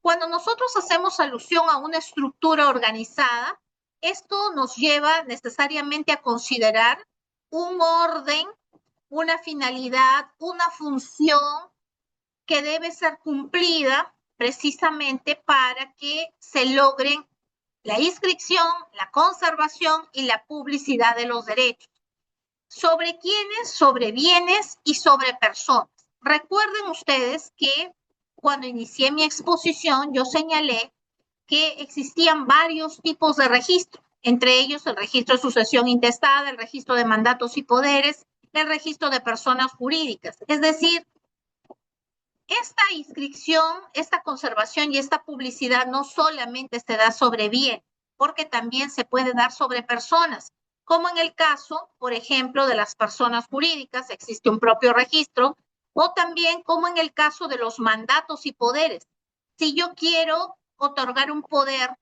Cuando nosotros hacemos alusión a una estructura organizada, esto nos lleva necesariamente a considerar un orden, una finalidad, una función que debe ser cumplida precisamente para que se logren la inscripción, la conservación y la publicidad de los derechos. ¿Sobre quiénes? Sobre bienes y sobre personas. Recuerden ustedes que cuando inicié mi exposición yo señalé que existían varios tipos de registro, entre ellos el registro de sucesión intestada, el registro de mandatos y poderes, el registro de personas jurídicas. Es decir, esta inscripción, esta conservación y esta publicidad no solamente se da sobre bien, porque también se puede dar sobre personas, como en el caso, por ejemplo, de las personas jurídicas, existe un propio registro, o también como en el caso de los mandatos y poderes. Si yo quiero otorgar un poder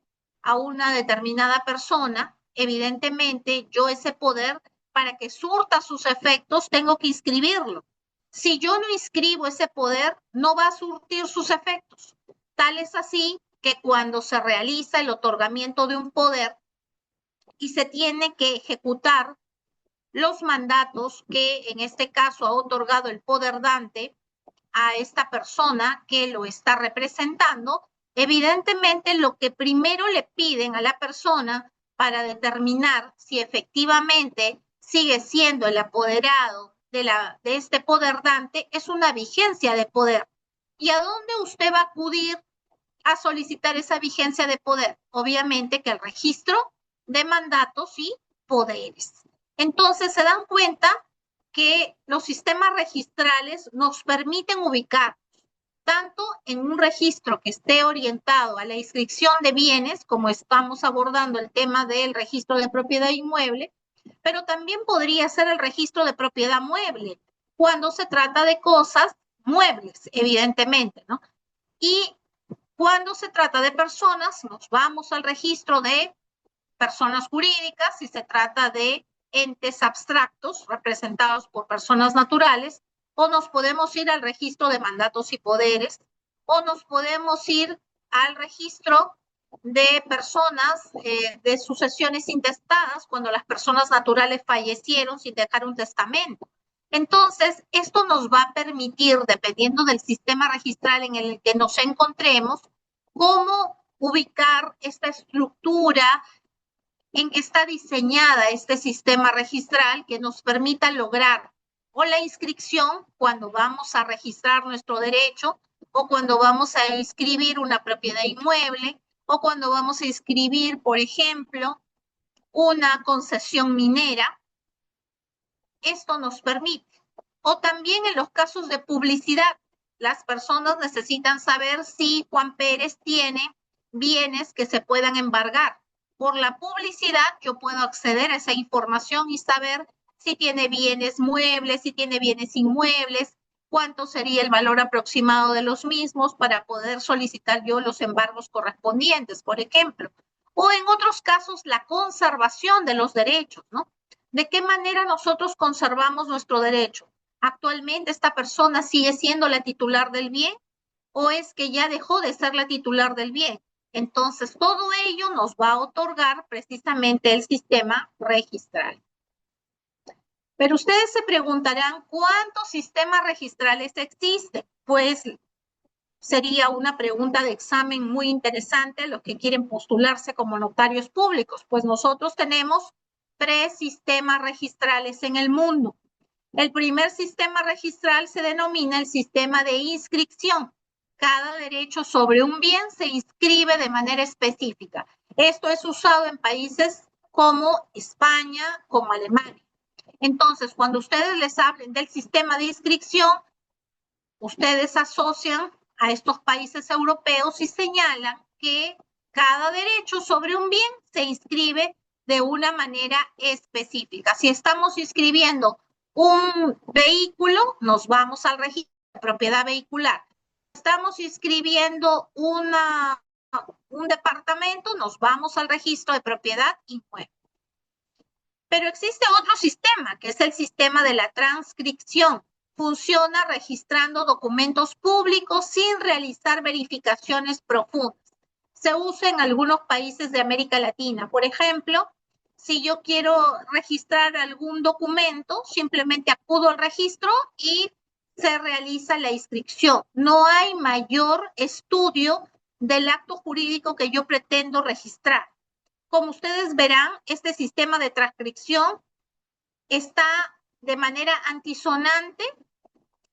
a una determinada persona, evidentemente yo ese poder, para que surta sus efectos, tengo que inscribirlo. Si yo no inscribo ese poder, no va a surtir sus efectos. Tal es así que cuando se realiza el otorgamiento de un poder y se tiene que ejecutar los mandatos que en este caso ha otorgado el poder dante a esta persona que lo está representando, evidentemente lo que primero le piden a la persona para determinar si efectivamente sigue siendo el apoderado de este poder dante es una vigencia de poder. ¿Y a dónde usted va a acudir a solicitar esa vigencia de poder? Obviamente que el registro de mandatos y poderes. Entonces se dan cuenta que los sistemas registrales nos permiten ubicar tanto en un registro que esté orientado a la inscripción de bienes, como estamos abordando el tema del registro de propiedad inmueble, pero también podría ser el registro de propiedad mueble, cuando se trata de cosas muebles, evidentemente, ¿no? Y cuando se trata de personas, nos vamos al registro de personas jurídicas, si se trata de entes abstractos representados por personas naturales, o nos podemos ir al registro de mandatos y poderes, o nos podemos ir al registro de personas, de sucesiones intestadas, cuando las personas naturales fallecieron sin dejar un testamento. Entonces, esto nos va a permitir, dependiendo del sistema registral en el que nos encontremos, cómo ubicar esta estructura en que está diseñada este sistema registral que nos permita lograr o la inscripción cuando vamos a registrar nuestro derecho, o cuando vamos a inscribir una propiedad inmueble, o cuando vamos a inscribir, por ejemplo, una concesión minera. Esto nos permite. O también en los casos de publicidad, las personas necesitan saber si Juan Pérez tiene bienes que se puedan embargar. Por la publicidad yo puedo acceder a esa información y saber si tiene bienes muebles, si tiene bienes inmuebles, cuánto sería el valor aproximado de los mismos para poder solicitar yo los embargos correspondientes, por ejemplo. O en otros casos, la conservación de los derechos, ¿no? ¿De qué manera nosotros conservamos nuestro derecho? ¿Actualmente esta persona sigue siendo la titular del bien o es que ya dejó de ser la titular del bien? Entonces, todo ello nos va a otorgar precisamente el sistema registral. Pero ustedes se preguntarán, ¿cuántos sistemas registrales existen? Pues sería una pregunta de examen muy interesante a los que quieren postularse como notarios públicos. Pues nosotros tenemos 3 sistemas registrales en el mundo. El primer sistema registral se denomina el sistema de inscripción. Cada derecho sobre un bien se inscribe de manera específica. Esto es usado en países como España, como Alemania. Entonces, cuando ustedes les hablen del sistema de inscripción, ustedes asocian a estos países europeos y señalan que cada derecho sobre un bien se inscribe de una manera específica. Si estamos inscribiendo un vehículo, nos vamos al registro de propiedad vehicular. Estamos inscribiendo un departamento, nos vamos al registro de propiedad inmueble. Pero existe otro sistema, que es el sistema de la transcripción. Funciona registrando documentos públicos sin realizar verificaciones profundas. Se usa en algunos países de América Latina. Por ejemplo, si yo quiero registrar algún documento, simplemente acudo al registro y se realiza la inscripción. No hay mayor estudio del acto jurídico que yo pretendo registrar. Como ustedes verán, este sistema de transcripción está de manera antisonante,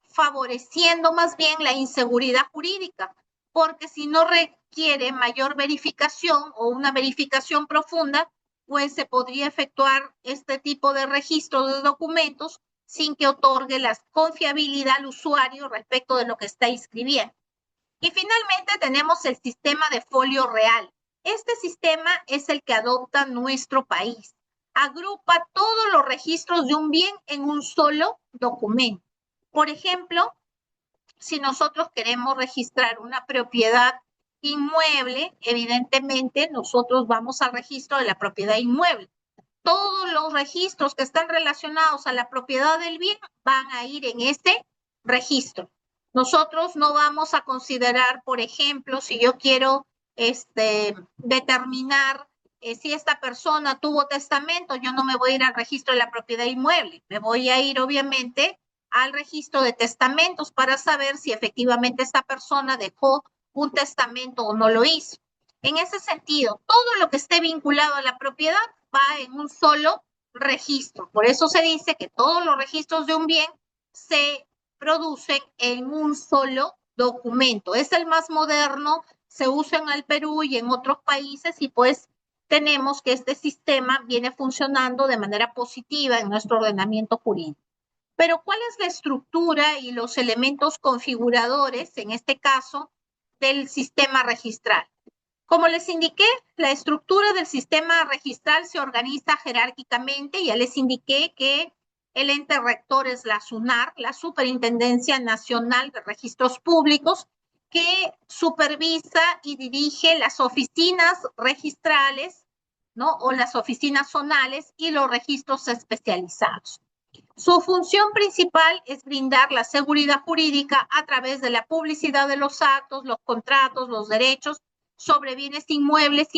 favoreciendo más bien la inseguridad jurídica, porque si no requiere mayor verificación o una verificación profunda, pues se podría efectuar este tipo de registro de documentos sin que otorgue la confiabilidad al usuario respecto de lo que está inscribiendo. Y finalmente tenemos el sistema de folio real. Este sistema es el que adopta nuestro país. Agrupa todos los registros de un bien en un solo documento. Por ejemplo, si nosotros queremos registrar una propiedad inmueble, evidentemente nosotros vamos al registro de la propiedad inmueble. Todos los registros que están relacionados a la propiedad del bien van a ir en ese registro. Nosotros no vamos a considerar, por ejemplo, si yo quiero determinar si esta persona tuvo testamento, yo no me voy a ir al registro de la propiedad inmueble, me voy a ir obviamente al registro de testamentos para saber si efectivamente esta persona dejó un testamento o no lo hizo. En ese sentido, todo lo que esté vinculado a la propiedad va en un solo registro. Por eso se dice que todos los registros de un bien se producen en un solo documento. Es el más moderno, se usa en el Perú y en otros países y pues tenemos que este sistema viene funcionando de manera positiva en nuestro ordenamiento jurídico. Pero ¿cuál es la estructura y los elementos configuradores, en este caso, del sistema registral? Como les indiqué, la estructura del sistema registral se organiza jerárquicamente. Ya les indiqué que el ente rector es la SUNAR, la Superintendencia Nacional de Registros Públicos, que supervisa y dirige las oficinas registrales, ¿no? O las oficinas zonales y los registros especializados. Su función principal es brindar la seguridad jurídica a través de la publicidad de los actos, los contratos, los derechos sobre bienes inmuebles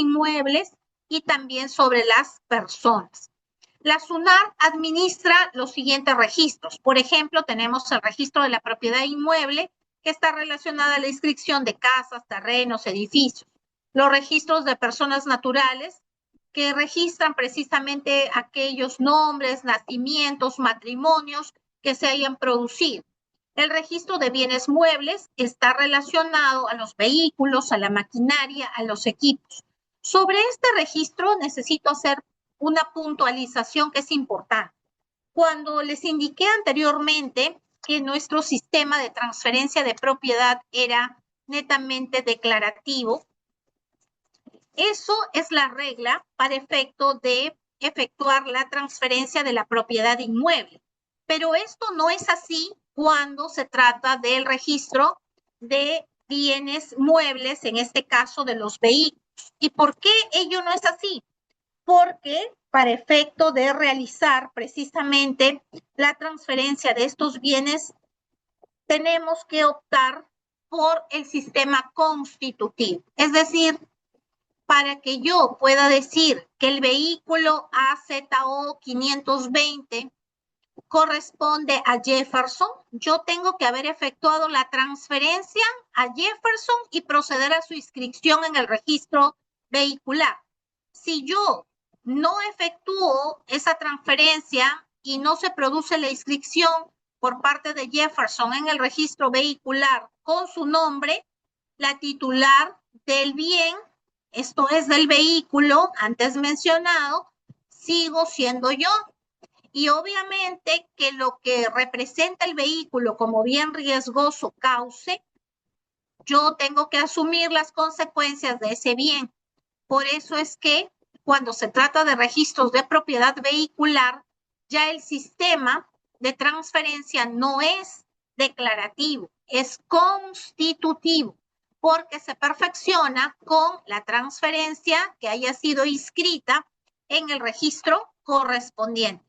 y también sobre las personas. La SUNAR administra los siguientes registros. Por ejemplo, tenemos el registro de la propiedad inmueble, que está relacionada a la inscripción de casas, terrenos, edificios. Los registros de personas naturales, que registran precisamente aquellos nombres, nacimientos, matrimonios que se hayan producido. El registro de bienes muebles está relacionado a los vehículos, a la maquinaria, a los equipos. Sobre este registro necesito hacer una puntualización que es importante. Cuando les indiqué anteriormente que nuestro sistema de transferencia de propiedad era netamente declarativo, eso es la regla para efecto de efectuar la transferencia de la propiedad inmueble. Pero esto no es así cuando se trata del registro de bienes muebles, en este caso de los vehículos. ¿Y por qué ello no es así? porque para efecto de realizar precisamente la transferencia de estos bienes, tenemos que optar por el sistema constitutivo. Es decir, para que yo pueda decir que el vehículo AZO 520 corresponde a Jefferson, yo tengo que haber efectuado la transferencia a Jefferson y proceder a su inscripción en el registro vehicular. Si yo no efectúo esa transferencia y no se produce la inscripción por parte de Jefferson en el registro vehicular con su nombre, la titular del bien, esto es del vehículo antes mencionado, sigo siendo yo. Y obviamente que lo que representa el vehículo como bien riesgoso cause, yo tengo que asumir las consecuencias de ese bien. Por eso es que cuando se trata de registros de propiedad vehicular, ya el sistema de transferencia no es declarativo, es constitutivo, porque se perfecciona con la transferencia que haya sido inscrita en el registro correspondiente.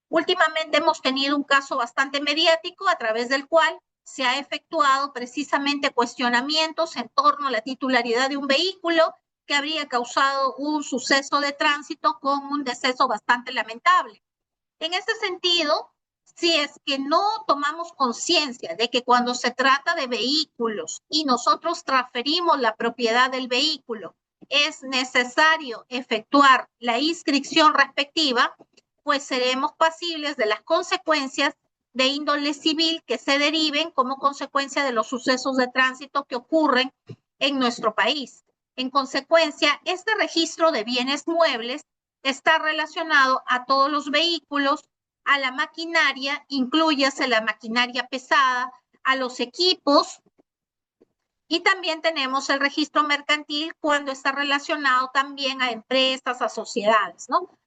Últimamente hemos tenido un caso bastante mediático a través del cual se ha efectuado precisamente cuestionamientos en torno a la titularidad de un vehículo que habría causado un suceso de tránsito con un deceso bastante lamentable. En ese sentido, si es que no tomamos conciencia de que cuando se trata de vehículos y nosotros transferimos la propiedad del vehículo, es necesario efectuar la inscripción respectiva, pues seremos pasibles de las consecuencias de índole civil que se deriven como consecuencia de los sucesos de tránsito que ocurren en nuestro país. En consecuencia, este registro de bienes muebles está relacionado a todos los vehículos, a la maquinaria, incluyase la maquinaria pesada, a los equipos, y también tenemos el registro mercantil cuando está relacionado también a empresas, a sociedades, ¿no?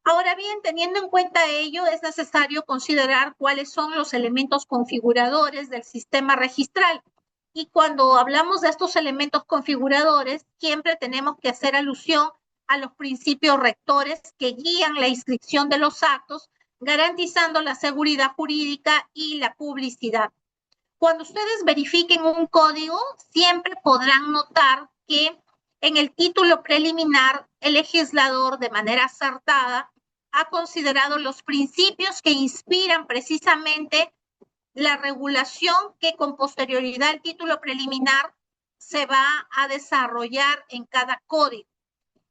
Ahora bien, teniendo en cuenta ello, es necesario considerar cuáles son los elementos configuradores del sistema registral. Y cuando hablamos de estos elementos configuradores, siempre tenemos que hacer alusión a los principios rectores que guían la inscripción de los actos, garantizando la seguridad jurídica y la publicidad. Cuando ustedes verifiquen un código, siempre podrán notar que en el título preliminar, el legislador, de manera acertada, ha considerado los principios que inspiran precisamente la regulación que con posterioridad al título preliminar se va a desarrollar en cada código.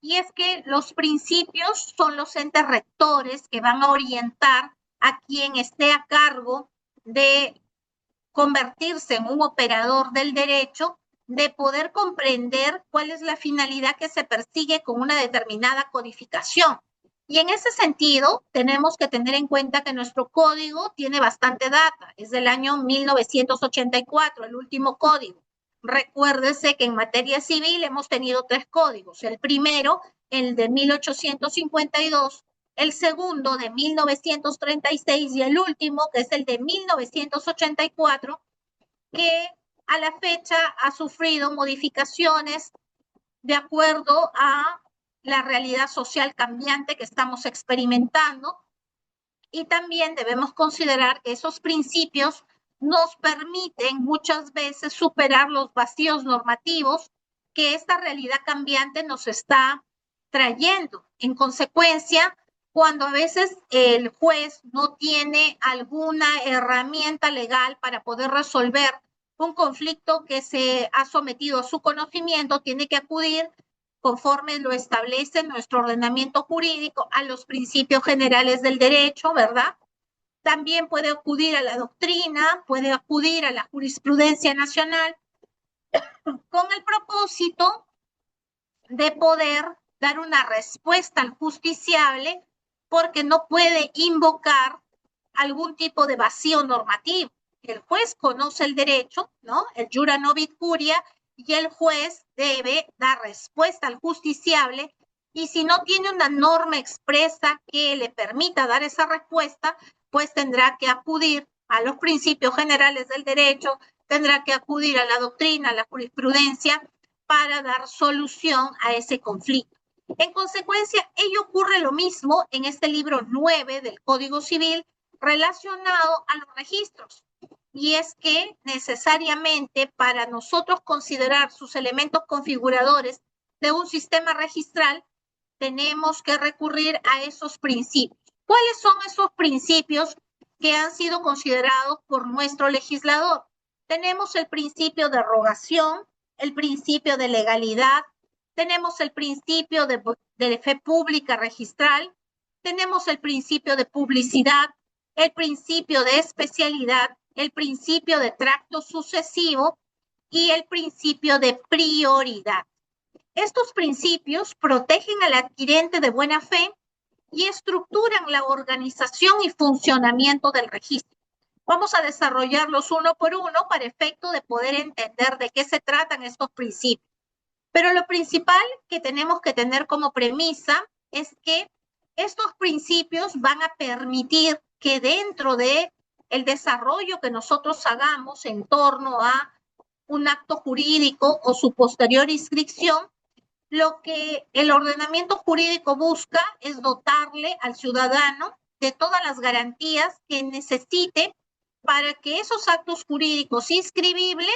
Y es que los principios son los entes rectores que van a orientar a quien esté a cargo de convertirse en un operador del derecho, de poder comprender cuál es la finalidad que se persigue con una determinada codificación. Y en ese sentido, tenemos que tener en cuenta que nuestro código tiene bastante data, es del año 1984, el último código. Recuérdese que en materia civil hemos tenido 3 códigos. El primero, el de 1852, el segundo de 1936 y el último, que es el de 1984, que a la fecha ha sufrido modificaciones de acuerdo a la realidad social cambiante que estamos experimentando. Y también debemos considerar que esos principios nos permiten muchas veces superar los vacíos normativos que esta realidad cambiante nos está trayendo. En consecuencia, cuando a veces el juez no tiene alguna herramienta legal para poder resolver un conflicto que se ha sometido a su conocimiento, tiene que acudir, conforme lo establece nuestro ordenamiento jurídico, a los principios generales del derecho, ¿verdad? También puede acudir a la doctrina, puede acudir a la jurisprudencia nacional, con el propósito de poder dar una respuesta al justiciable, porque no puede invocar algún tipo de vacío normativo. El juez conoce el derecho, ¿no? El jura novit curia, y el juez debe dar respuesta al justiciable, y si no tiene una norma expresa que le permita dar esa respuesta, pues tendrá que acudir a los principios generales del derecho, tendrá que acudir a la doctrina, a la jurisprudencia, para dar solución a ese conflicto. En consecuencia, ello ocurre lo mismo en este libro 9 del Código Civil relacionado a los registros. Y es que necesariamente para nosotros considerar sus elementos configuradores de un sistema registral, tenemos que recurrir a esos principios. ¿Cuáles son esos principios que han sido considerados por nuestro legislador? Tenemos el principio de rogación, el principio de legalidad, tenemos el principio de fe pública registral, tenemos el principio de publicidad, el principio de especialidad, el principio de tracto sucesivo y el principio de prioridad. Estos principios protegen al adquirente de buena fe y estructuran la organización y funcionamiento del registro. Vamos a desarrollarlos uno por uno para efecto de poder entender de qué se tratan estos principios. Pero lo principal que tenemos que tener como premisa es que estos principios van a permitir que dentro de el desarrollo que nosotros hagamos en torno a un acto jurídico o su posterior inscripción, lo que el ordenamiento jurídico busca es dotarle al ciudadano de todas las garantías que necesite para que esos actos jurídicos inscribibles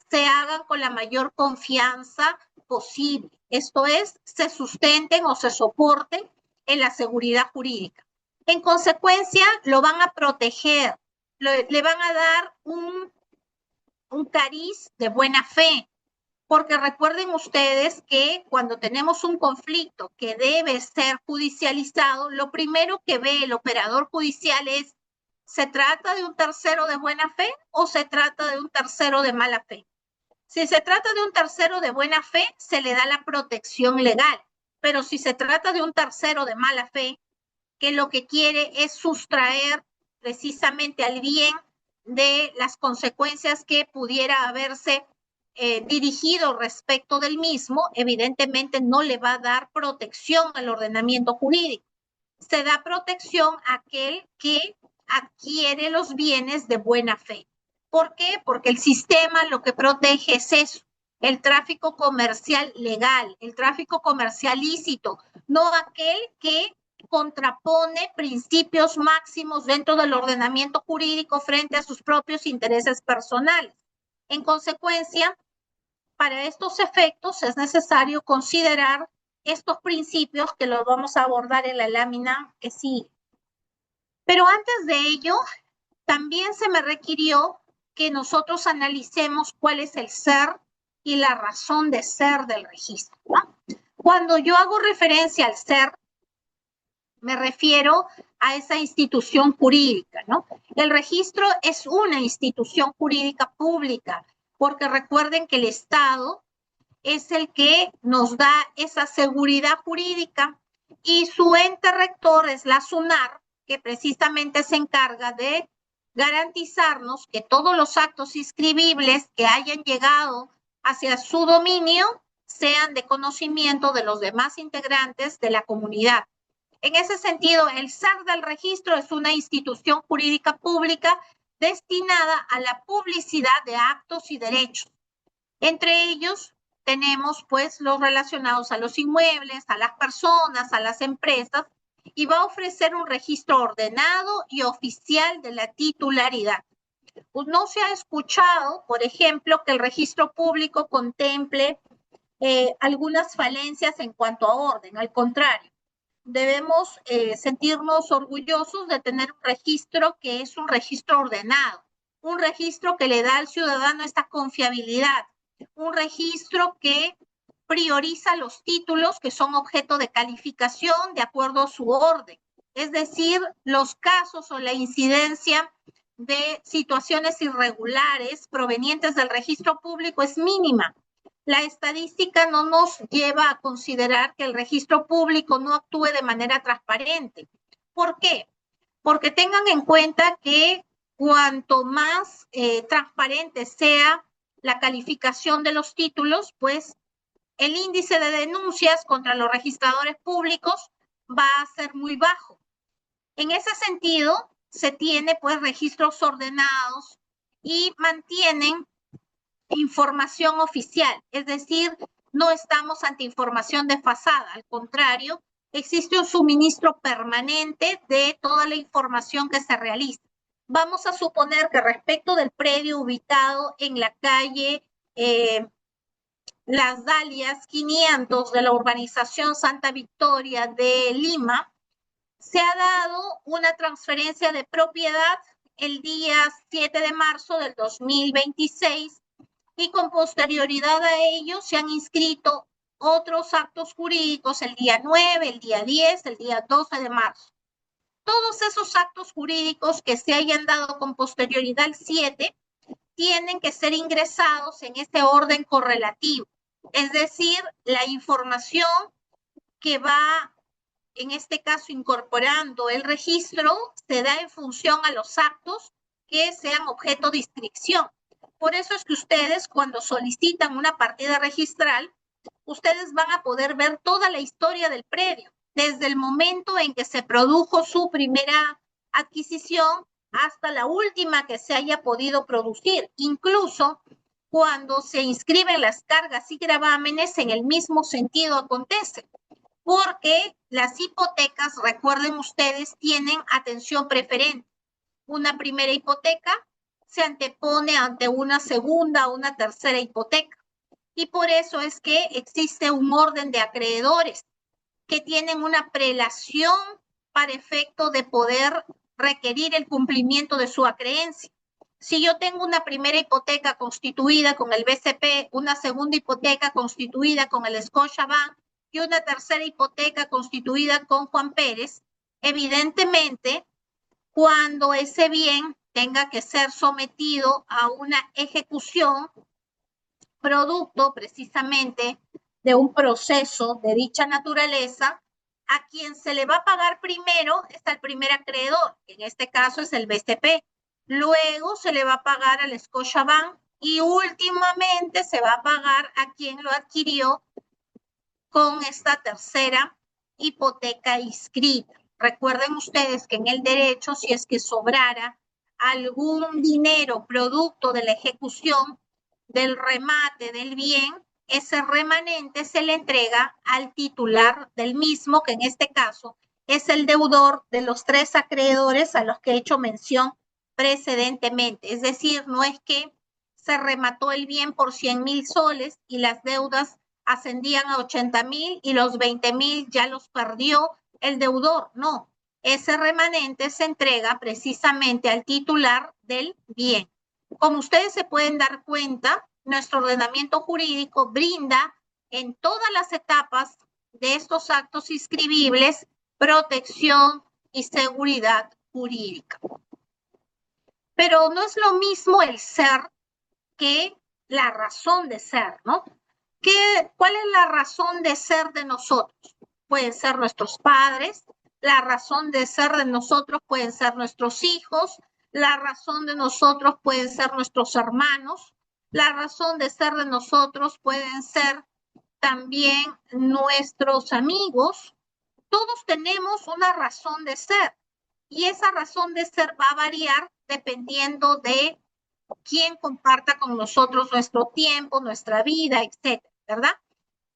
se hagan con la mayor confianza posible. Esto es, se sustenten o se soporten en la seguridad jurídica. En consecuencia, lo van a proteger, le van a dar un cariz de buena fe, porque recuerden ustedes que cuando tenemos un conflicto que debe ser judicializado, lo primero que ve el operador judicial es, ¿se trata de un tercero de buena fe o se trata de un tercero de mala fe? Si se trata de un tercero de buena fe, se le da la protección legal, pero si se trata de un tercero de mala fe, que lo que quiere es sustraer precisamente al bien de las consecuencias que pudiera haberse dirigido respecto del mismo, evidentemente no le va a dar protección al ordenamiento jurídico. Se da protección a aquel que adquiere los bienes de buena fe. ¿Por qué? Porque el sistema lo que protege es eso, el tráfico comercial legal, el tráfico comercial lícito, no aquel que contrapone principios máximos dentro del ordenamiento jurídico frente a sus propios intereses personales. En consecuencia, para estos efectos es necesario considerar estos principios que los vamos a abordar en la lámina que sigue. Pero antes de ello, también se me requirió que nosotros analicemos cuál es el ser y la razón de ser del registro, ¿no? Cuando yo hago referencia al ser, me refiero a esa institución jurídica, ¿no? El registro es una institución jurídica pública, porque recuerden que el Estado es el que nos da esa seguridad jurídica y su ente rector es la SUNAR, que precisamente se encarga de garantizarnos que todos los actos inscribibles que hayan llegado hacia su dominio sean de conocimiento de los demás integrantes de la comunidad. En ese sentido, el ser del registro es una institución jurídica pública destinada a la publicidad de actos y derechos. Entre ellos tenemos pues los relacionados a los inmuebles, a las personas, a las empresas, y va a ofrecer un registro ordenado y oficial de la titularidad. Pues no se ha escuchado, por ejemplo, que el registro público contemple algunas falencias en cuanto a orden. Al contrario, debemos sentirnos orgullosos de tener un registro que es un registro ordenado, un registro que le da al ciudadano esta confiabilidad, un registro que prioriza los títulos que son objeto de calificación de acuerdo a su orden. Es decir, los casos o la incidencia de situaciones irregulares provenientes del registro público es mínima. La estadística no nos lleva a considerar que el registro público no actúe de manera transparente. ¿Por qué? Porque tengan en cuenta que cuanto más transparente sea la calificación de los títulos, pues el índice de denuncias contra los registradores públicos va a ser muy bajo. En ese sentido, se tiene pues registros ordenados y mantienen información oficial, es decir, no estamos ante información desfasada, al contrario, existe un suministro permanente de toda la información que se realiza. Vamos a suponer que respecto del predio ubicado en la calle Las Dalias 500 de la urbanización Santa Victoria de Lima, se ha dado una transferencia de propiedad el día 7 de marzo del 2026 y con posterioridad a ello se han inscrito otros actos jurídicos el día 9, el día 10, el día 12 de marzo. Todos esos actos jurídicos que se hayan dado con posterioridad al 7 tienen que ser ingresados en este orden correlativo, es decir, la información que va, en este caso, incorporando el registro, se da en función a los actos que sean objeto de inscripción. Por eso es que ustedes, cuando solicitan una partida registral, ustedes van a poder ver toda la historia del predio, desde el momento en que se produjo su primera adquisición hasta la última que se haya podido producir. Incluso cuando se inscriben las cargas y gravámenes, en el mismo sentido acontece, porque las hipotecas, recuerden ustedes, tienen atención preferente. Una primera hipoteca se antepone ante una segunda o una tercera hipoteca. Y por eso es que existe un orden de acreedores que tienen una prelación para efecto de poder requerir el cumplimiento de su acreencia. Si yo tengo una primera hipoteca constituida con el BCP, una segunda hipoteca constituida con el Scotiabank y una tercera hipoteca constituida con Juan Pérez, evidentemente, cuando ese bien tenga que ser sometido a una ejecución, producto precisamente de un proceso de dicha naturaleza, a quien se le va a pagar primero es al primer acreedor, que en este caso es el BCP. Luego se le va a pagar al Scotiabank y últimamente se va a pagar a quien lo adquirió con esta tercera hipoteca inscrita. Recuerden ustedes que en el derecho, si es que sobrara algún dinero producto de la ejecución del remate del bien, ese remanente se le entrega al titular del mismo, que en este caso es el deudor de los tres acreedores a los que he hecho mención precedentemente. Es decir, no es que se remató el bien por 100,000 soles y las deudas ascendían a 80,000 y los 20,000 ya los perdió el deudor. No, ese remanente se entrega precisamente al titular del bien. Como ustedes se pueden dar cuenta, nuestro ordenamiento jurídico brinda en todas las etapas de estos actos inscribibles protección y seguridad jurídica. Pero no es lo mismo el ser que la razón de ser, ¿no? ¿Cuál es la razón de ser de nosotros? Pueden ser nuestros padres, la razón de ser de nosotros pueden ser nuestros hijos, la razón de nosotros pueden ser nuestros hermanos, la razón de ser de nosotros pueden ser también nuestros amigos. Todos tenemos una razón de ser y esa razón de ser va a variar dependiendo de quién comparta con nosotros nuestro tiempo, nuestra vida, etcétera, ¿verdad?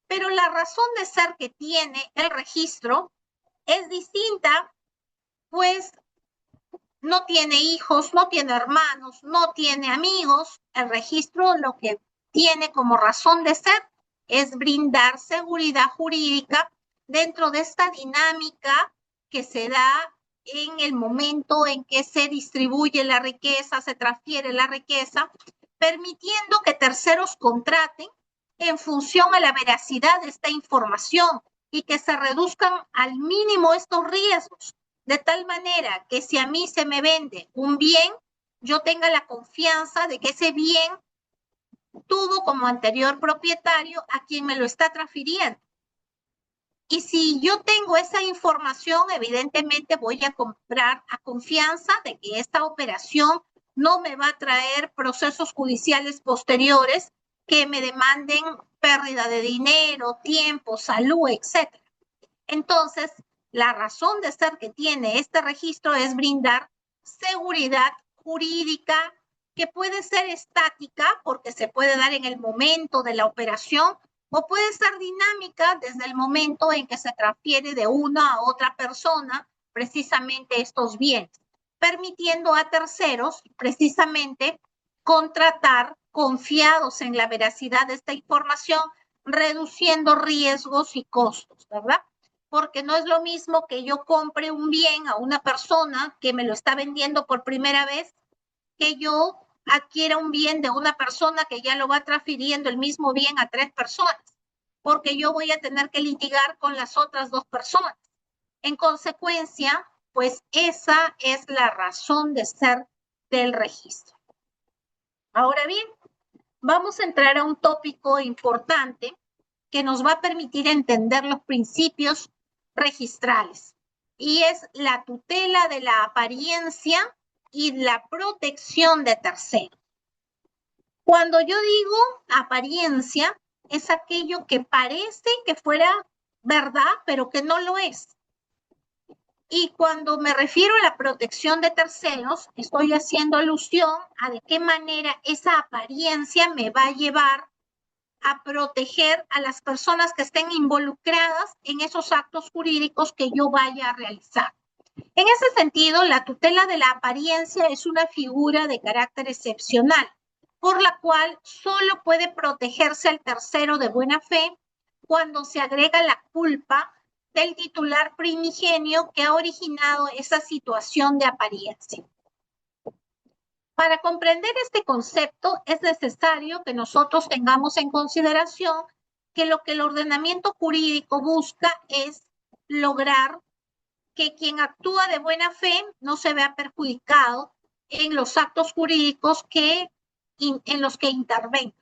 Pero la razón de ser que tiene el registro es distinta, pues no tiene hijos, no tiene hermanos, no tiene amigos. El registro lo que tiene como razón de ser es brindar seguridad jurídica dentro de esta dinámica que se da en el momento en que se distribuye la riqueza, se transfiere la riqueza, permitiendo que terceros contraten en función a la veracidad de esta información y que se reduzcan al mínimo estos riesgos, de tal manera que si a mí se me vende un bien, yo tenga la confianza de que ese bien tuvo como anterior propietario a quien me lo está transfiriendo. Y si yo tengo esa información, evidentemente voy a comprar a confianza de que esta operación no me va a traer procesos judiciales posteriores que me demanden pérdida de dinero, tiempo, salud, etc. Entonces, la razón de ser que tiene este registro es brindar seguridad jurídica que puede ser estática porque se puede dar en el momento de la operación o puede ser dinámica desde el momento en que se transfiere de una a otra persona precisamente estos bienes, permitiendo a terceros precisamente contratar confiados en la veracidad de esta información, reduciendo riesgos y costos, ¿verdad? Porque no es lo mismo que yo compre un bien a una persona que me lo está vendiendo por primera vez, que yo adquiera un bien de una persona que ya lo va transfiriendo el mismo bien a 3 personas, porque yo voy a tener que litigar con las otras 2 personas. En consecuencia, pues esa es la razón de ser del registro. Ahora bien, vamos a entrar a un tópico importante que nos va a permitir entender los principios registrales, y es la tutela de la apariencia y la protección de terceros. Cuando yo digo apariencia, es aquello que parece que fuera verdad, pero que no lo es. Y cuando me refiero a la protección de terceros, estoy haciendo alusión a de qué manera esa apariencia me va a llevar a proteger a las personas que estén involucradas en esos actos jurídicos que yo vaya a realizar. En ese sentido, la tutela de la apariencia es una figura de carácter excepcional, por la cual solo puede protegerse al tercero de buena fe cuando se agrega la culpa del titular primigenio que ha originado esa situación de apariencia. Para comprender este concepto es necesario que nosotros tengamos en consideración que lo que el ordenamiento jurídico busca es lograr que quien actúa de buena fe no se vea perjudicado en los actos jurídicos en los que intervenga.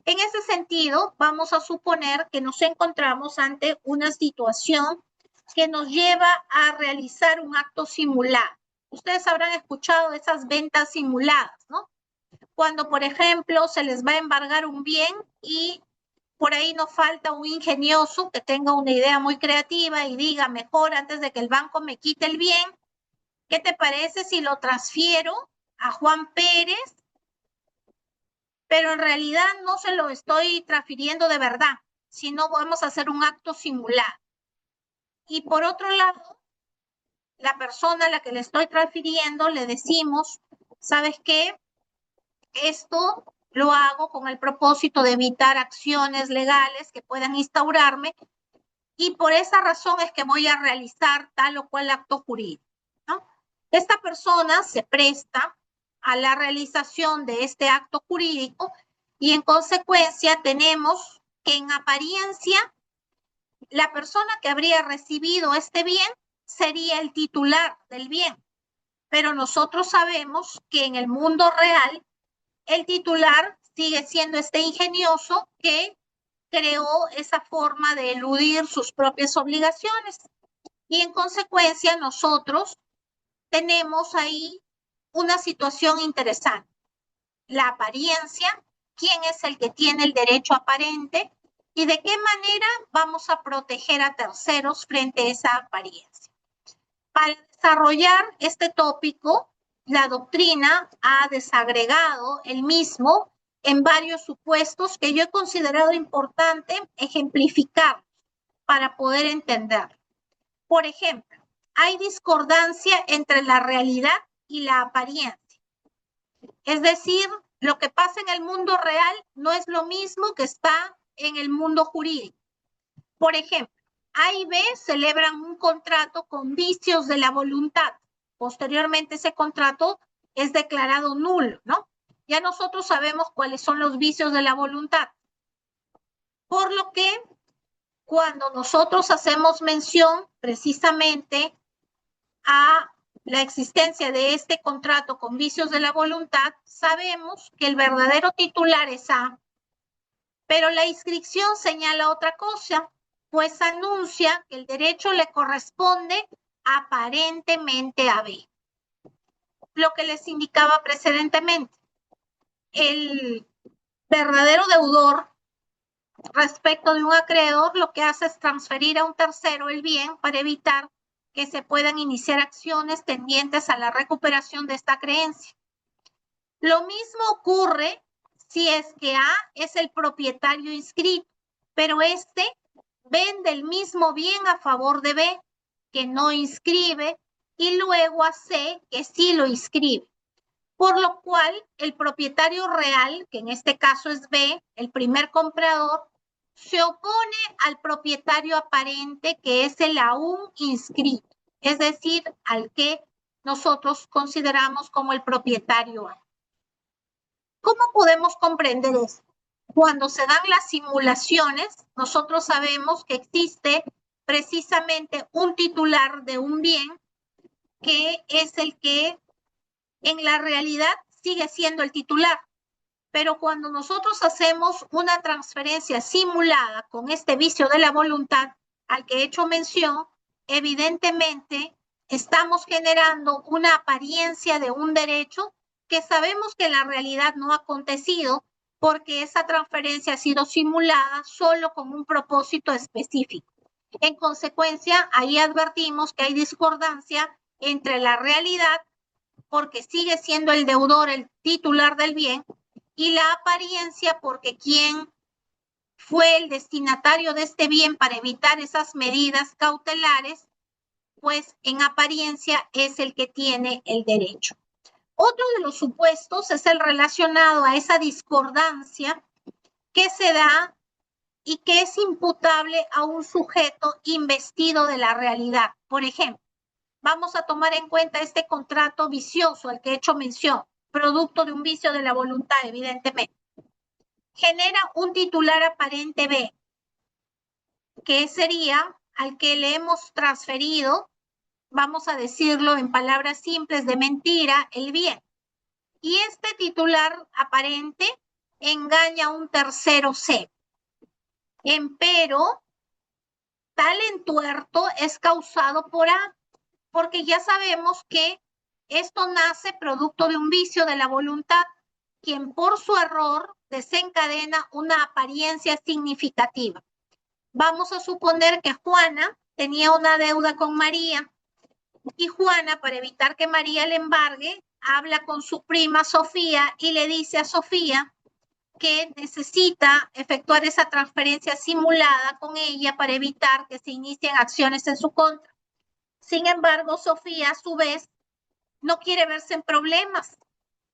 En ese sentido, vamos a suponer que nos encontramos ante una situación que nos lleva a realizar un acto simulado. Ustedes habrán escuchado esas ventas simuladas, ¿no? Cuando, por ejemplo, se les va a embargar un bien y por ahí nos falta un ingenioso que tenga una idea muy creativa y diga, mejor antes de que el banco me quite el bien, ¿qué te parece si lo transfiero a Juan Pérez? Pero en realidad no se lo estoy transfiriendo de verdad, sino vamos a hacer un acto simulado. Y por otro lado, la persona a la que le estoy transfiriendo le decimos, ¿sabes qué? Esto lo hago con el propósito de evitar acciones legales que puedan instaurarme y por esa razón es que voy a realizar tal o cual acto jurídico, ¿no? Esta persona se presta a la realización de este acto jurídico y en consecuencia tenemos que en apariencia la persona que habría recibido este bien sería el titular del bien, pero nosotros sabemos que en el mundo real el titular sigue siendo este ingenioso que creó esa forma de eludir sus propias obligaciones. Y en consecuencia nosotros tenemos ahí una situación interesante. La apariencia, quién es el que tiene el derecho aparente y de qué manera vamos a proteger a terceros frente a esa apariencia. Para desarrollar este tópico, la doctrina ha desagregado el mismo en varios supuestos que yo he considerado importante ejemplificar para poder entender. Por ejemplo, hay discordancia entre la realidad y la apariencia. Es decir, lo que pasa en el mundo real no es lo mismo que está en el mundo jurídico. Por ejemplo, A y B celebran un contrato con vicios de la voluntad. Posteriormente ese contrato es declarado nulo, ¿no? Ya nosotros sabemos cuáles son los vicios de la voluntad. Por lo que cuando nosotros hacemos mención precisamente a la existencia de este contrato con vicios de la voluntad, sabemos que el verdadero titular es A, pero la inscripción señala otra cosa, pues anuncia que el derecho le corresponde aparentemente a B. Lo que les indicaba precedentemente, el verdadero deudor respecto de un acreedor lo que hace es transferir a un tercero el bien para evitar que se puedan iniciar acciones tendientes a la recuperación de esta creencia. Lo mismo ocurre si es que A es el propietario inscrito. pero este vende el mismo bien a favor de B, que no inscribe, y luego a C, que sí lo inscribe. Por lo cual, el propietario real, que en este caso es B, el primer comprador, se opone al propietario aparente, que es el aún inscrito, es decir, al que nosotros consideramos como el propietario A. ¿Cómo podemos comprender esto? Cuando se dan las simulaciones, nosotros sabemos que existe precisamente un titular de un bien que es el que en la realidad sigue siendo el titular. Pero cuando nosotros hacemos una transferencia simulada con este vicio de la voluntad al que he hecho mención, evidentemente estamos generando una apariencia de un derecho que sabemos que en la realidad no ha acontecido porque esa transferencia ha sido simulada solo con un propósito específico. En consecuencia, ahí advertimos que hay discordancia entre la realidad, porque sigue siendo el deudor el titular del bien, y la apariencia, porque quien fue el destinatario de este bien para evitar esas medidas cautelares, pues en apariencia es el que tiene el derecho. Otro de los supuestos es el relacionado a esa discordancia que se da y que es imputable a un sujeto investido de la realidad. Por ejemplo, vamos a tomar en cuenta este contrato vicioso al que he hecho mención, producto de un vicio de la voluntad, evidentemente. Genera un titular aparente B, que sería al que le hemos transferido, vamos a decirlo en palabras simples de mentira, el bien. Y este titular aparente engaña a un tercero C. Empero, tal entuerto es causado por A, porque ya sabemos que esto nace producto de un vicio de la voluntad, quien por su error desencadena una apariencia significativa. Vamos a suponer que Juana tenía una deuda con María y Juana, para evitar que María le embargue, habla con su prima Sofía y le dice a Sofía que necesita efectuar esa transferencia simulada con ella para evitar que se inicien acciones en su contra. Sin embargo, Sofía, a su vez, no quiere verse en problemas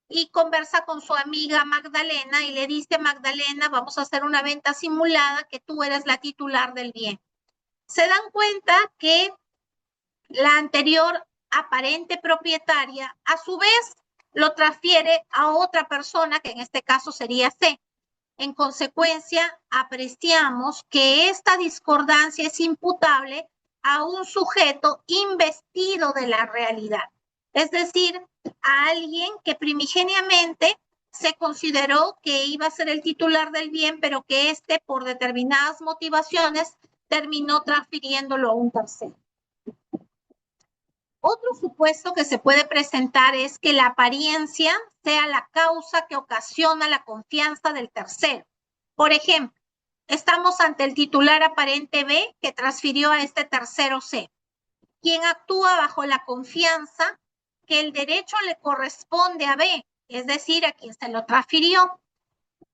y conversa con su amiga Magdalena y le dice: Magdalena, vamos a hacer una venta simulada que tú eres la titular del bien. Se dan cuenta que la anterior aparente propietaria, a su vez, lo transfiere a otra persona, que en este caso sería C. En consecuencia, apreciamos que esta discordancia es imputable a un sujeto investido de la realidad, es decir, a alguien que primigeniamente se consideró que iba a ser el titular del bien, pero que éste, por determinadas motivaciones, terminó transfiriéndolo a un tercero. Otro supuesto que se puede presentar es que la apariencia sea la causa que ocasiona la confianza del tercero. Por ejemplo, estamos ante el titular aparente B que transfirió a este tercero C, quien actúa bajo la confianza que el derecho le corresponde a B, es decir, a quien se lo transfirió.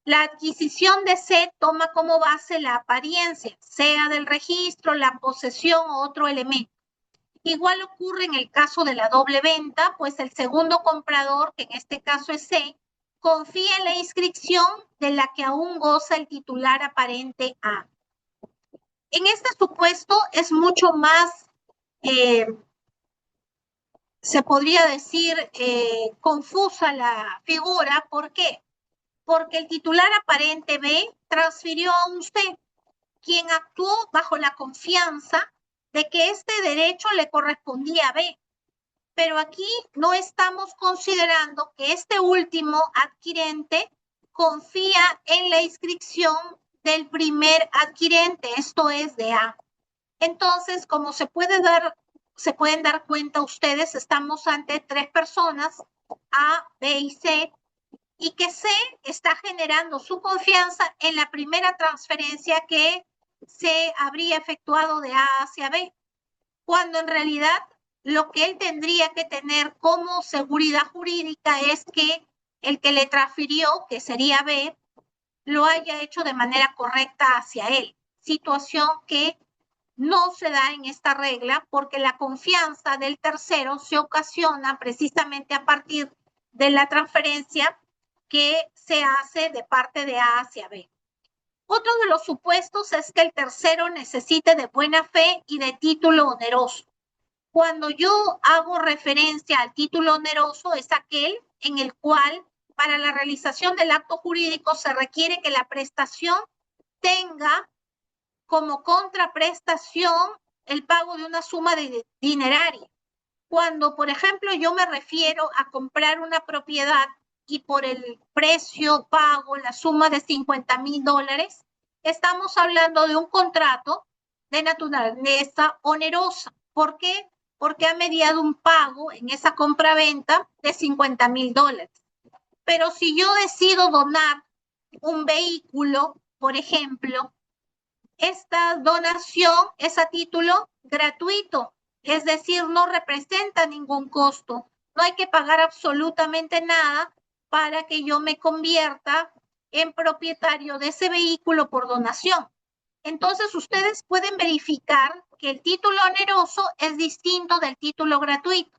La adquisición de C toma como base la apariencia, sea del registro, la posesión o otro elemento. Igual ocurre en el caso de la doble venta, pues el segundo comprador, que en este caso es C, confía en la inscripción de la que aún goza el titular aparente A. En este supuesto es mucho más, se podría decir, confusa la figura. ¿Por qué? Porque el titular aparente B transfirió a un C, quien actuó bajo la confianza de que este derecho le correspondía a B. Pero aquí no estamos considerando que este último adquirente confía en la inscripción del primer adquirente, esto es de A. Entonces, como se pueden dar cuenta ustedes, estamos ante tres personas, A, B y C, y que C está generando su confianza en la primera transferencia que se habría efectuado de A hacia B, cuando en realidad lo que él tendría que tener como seguridad jurídica es que el que le transfirió, que sería B, lo haya hecho de manera correcta hacia él. situación que no se da en esta regla porque la confianza del tercero se ocasiona precisamente a partir de la transferencia que se hace de parte de A hacia B. Otro de los supuestos es que el tercero necesite de buena fe y de título oneroso. Cuando yo hago referencia al título oneroso es aquel en el cual para la realización del acto jurídico se requiere que la prestación tenga como contraprestación el pago de una suma dineraria. Cuando, por ejemplo, yo me refiero a comprar una propiedad y por el precio pago la suma de $50,000, estamos hablando de un contrato de naturaleza onerosa. ¿Por qué? Porque ha mediado un pago en esa compraventa de $50,000. Pero si yo decido donar un vehículo, por ejemplo, esta donación es a título gratuito, es decir, no representa ningún costo. No hay que pagar absolutamente nada para que yo me convierta en propietario de ese vehículo por donación. Entonces, ustedes pueden verificar que el título oneroso es distinto del título gratuito.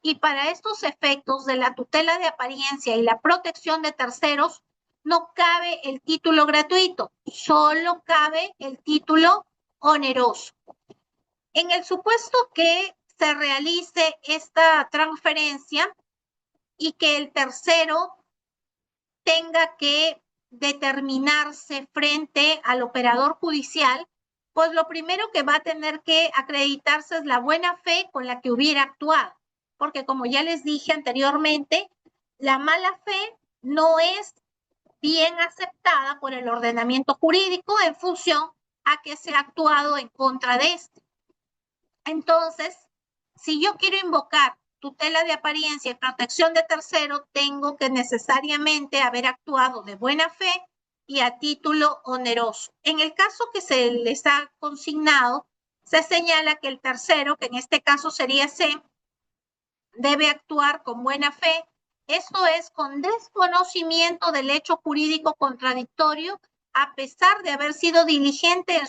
Y para estos efectos de la tutela de apariencia y la protección de terceros, no cabe el título gratuito, solo cabe el título oneroso. En el supuesto que se realice esta transferencia y que el tercero tenga que determinarse frente al operador judicial, pues lo primero que va a tener que acreditarse es la buena fe con la que hubiera actuado. Porque como ya les dije anteriormente, la mala fe no es bien aceptada por el ordenamiento jurídico en función a que se ha actuado en contra de este. Entonces, si yo quiero invocar tutela de apariencia y protección de tercero, tengo que necesariamente haber actuado de buena fe y a título oneroso. En el caso que se les ha consignado, se señala que el tercero, que en este caso sería C, debe actuar con buena fe, esto es con desconocimiento del hecho jurídico contradictorio, a pesar de haber sido diligente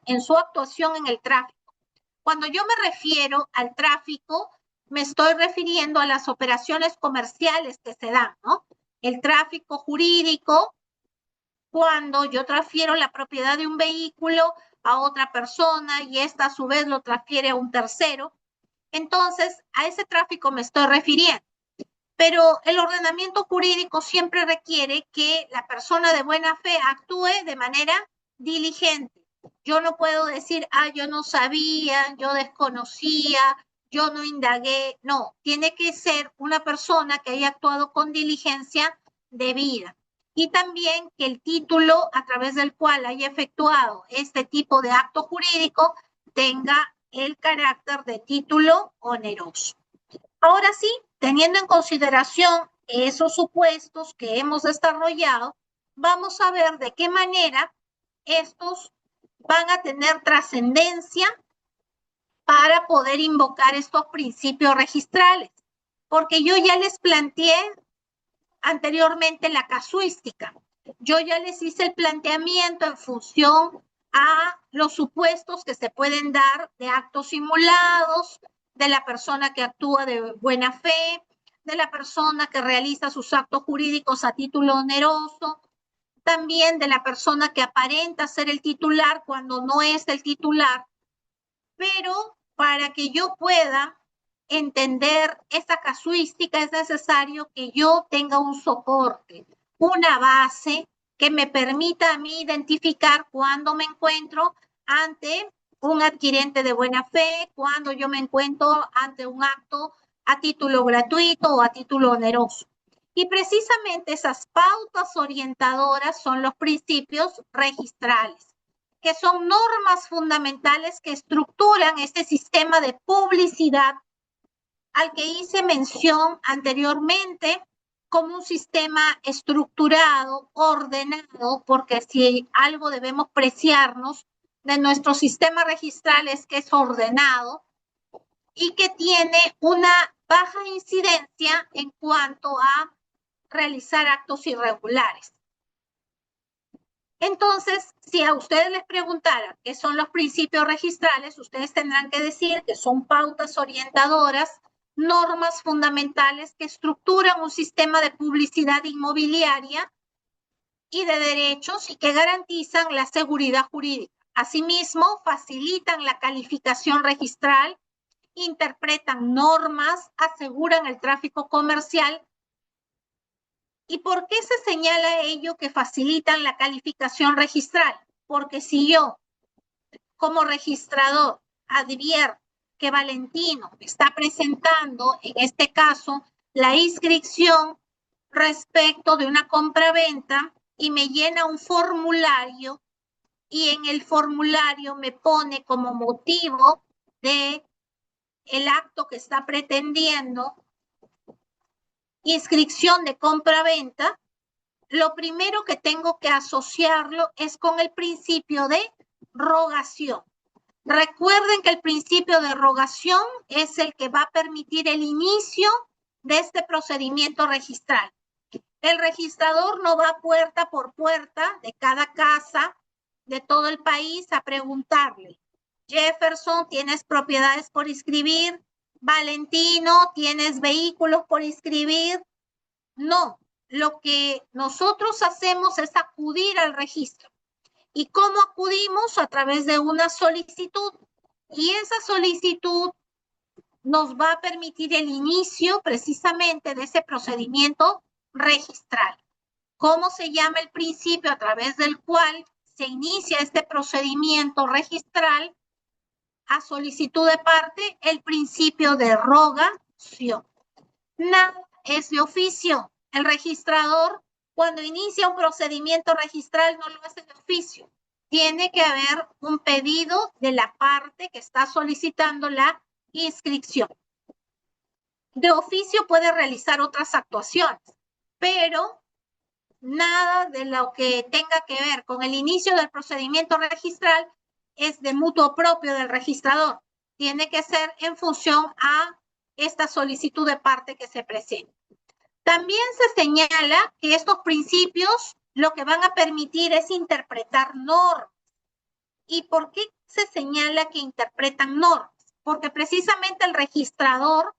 en su actuación en el tráfico. Cuando yo me refiero al tráfico, me estoy refiriendo a las operaciones comerciales que se dan, ¿no? El tráfico jurídico, cuando yo transfiero la propiedad de un vehículo a otra persona y esta a su vez lo transfiere a un tercero, entonces, a ese tráfico me estoy refiriendo. Pero el ordenamiento jurídico siempre requiere que la persona de buena fe actúe de manera diligente. Yo no puedo decir, yo no sabía, yo desconocía, yo no indagué. No, tiene que ser una persona que haya actuado con diligencia debida. Y también que el título a través del cual haya efectuado este tipo de acto jurídico tenga el carácter de título oneroso. Ahora sí, teniendo en consideración esos supuestos que hemos desarrollado, vamos a ver de qué manera estos van a tener trascendencia para poder invocar estos principios registrales. Porque yo ya les planteé anteriormente la casuística. Yo ya les hice el planteamiento en función a los supuestos que se pueden dar de actos simulados, de la persona que actúa de buena fe, de la persona que realiza sus actos jurídicos a título oneroso, también de la persona que aparenta ser el titular cuando no es el titular. Pero para que yo pueda entender esa casuística es necesario que yo tenga un soporte, una base que me permita a mí identificar cuando me encuentro ante un adquirente de buena fe, cuando yo me encuentro ante un acto a título gratuito o a título oneroso. Y precisamente esas pautas orientadoras son los principios registrales, que son normas fundamentales que estructuran este sistema de publicidad al que hice mención anteriormente como un sistema estructurado, ordenado, porque si algo debemos preciarnos de nuestro sistema registral es que es ordenado y que tiene una baja incidencia en cuanto a realizar actos irregulares. Entonces, si a ustedes les preguntara qué son los principios registrales, ustedes tendrán que decir que son pautas orientadoras, normas fundamentales que estructuran un sistema de publicidad inmobiliaria y de derechos y que garantizan la seguridad jurídica. Asimismo, facilitan la calificación registral, interpretan normas, aseguran el tráfico comercial. ¿Y por qué se señala ello que facilitan la calificación registral? Porque si yo, como registrador, advierto que Valentino está presentando, en este caso, la inscripción respecto de una compraventa y me llena un formulario y en el formulario me pone como motivo de el acto que está pretendiendo inscripción de compraventa, lo primero que tengo que asociarlo es con el principio de rogación. Recuerden que el principio de rogación es el que va a permitir el inicio de este procedimiento registral. El registrador no va puerta por puerta de cada casa de todo el país a preguntarle, Jefferson, ¿tienes propiedades por inscribir? Valentino, ¿tienes vehículos por inscribir? No, lo que nosotros hacemos es acudir al registro. ¿Y cómo acudimos? A través de una solicitud. Y esa solicitud nos va a permitir el inicio precisamente de ese procedimiento registral. ¿Cómo se llama el principio a través del cual se inicia este procedimiento registral? A solicitud de parte, el principio de rogación. Nada es de oficio. El registrador, cuando inicia un procedimiento registral, no lo hace de oficio. Tiene que haber un pedido de la parte que está solicitando la inscripción. De oficio puede realizar otras actuaciones, pero nada de lo que tenga que ver con el inicio del procedimiento registral es de mutuo propio del registrador. Tiene que ser en función a esta solicitud de parte que se presenta. También se señala que estos principios lo que van a permitir es interpretar normas. ¿Y por qué se señala que interpretan normas? Porque precisamente el registrador,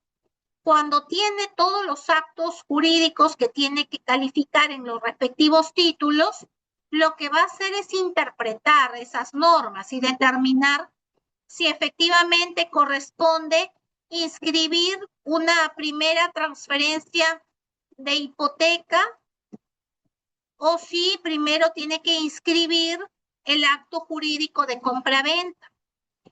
cuando tiene todos los actos jurídicos que tiene que calificar en los respectivos títulos, lo que va a hacer es interpretar esas normas y determinar si efectivamente corresponde inscribir una primera transferencia de hipoteca o si primero tiene que inscribir el acto jurídico de compraventa.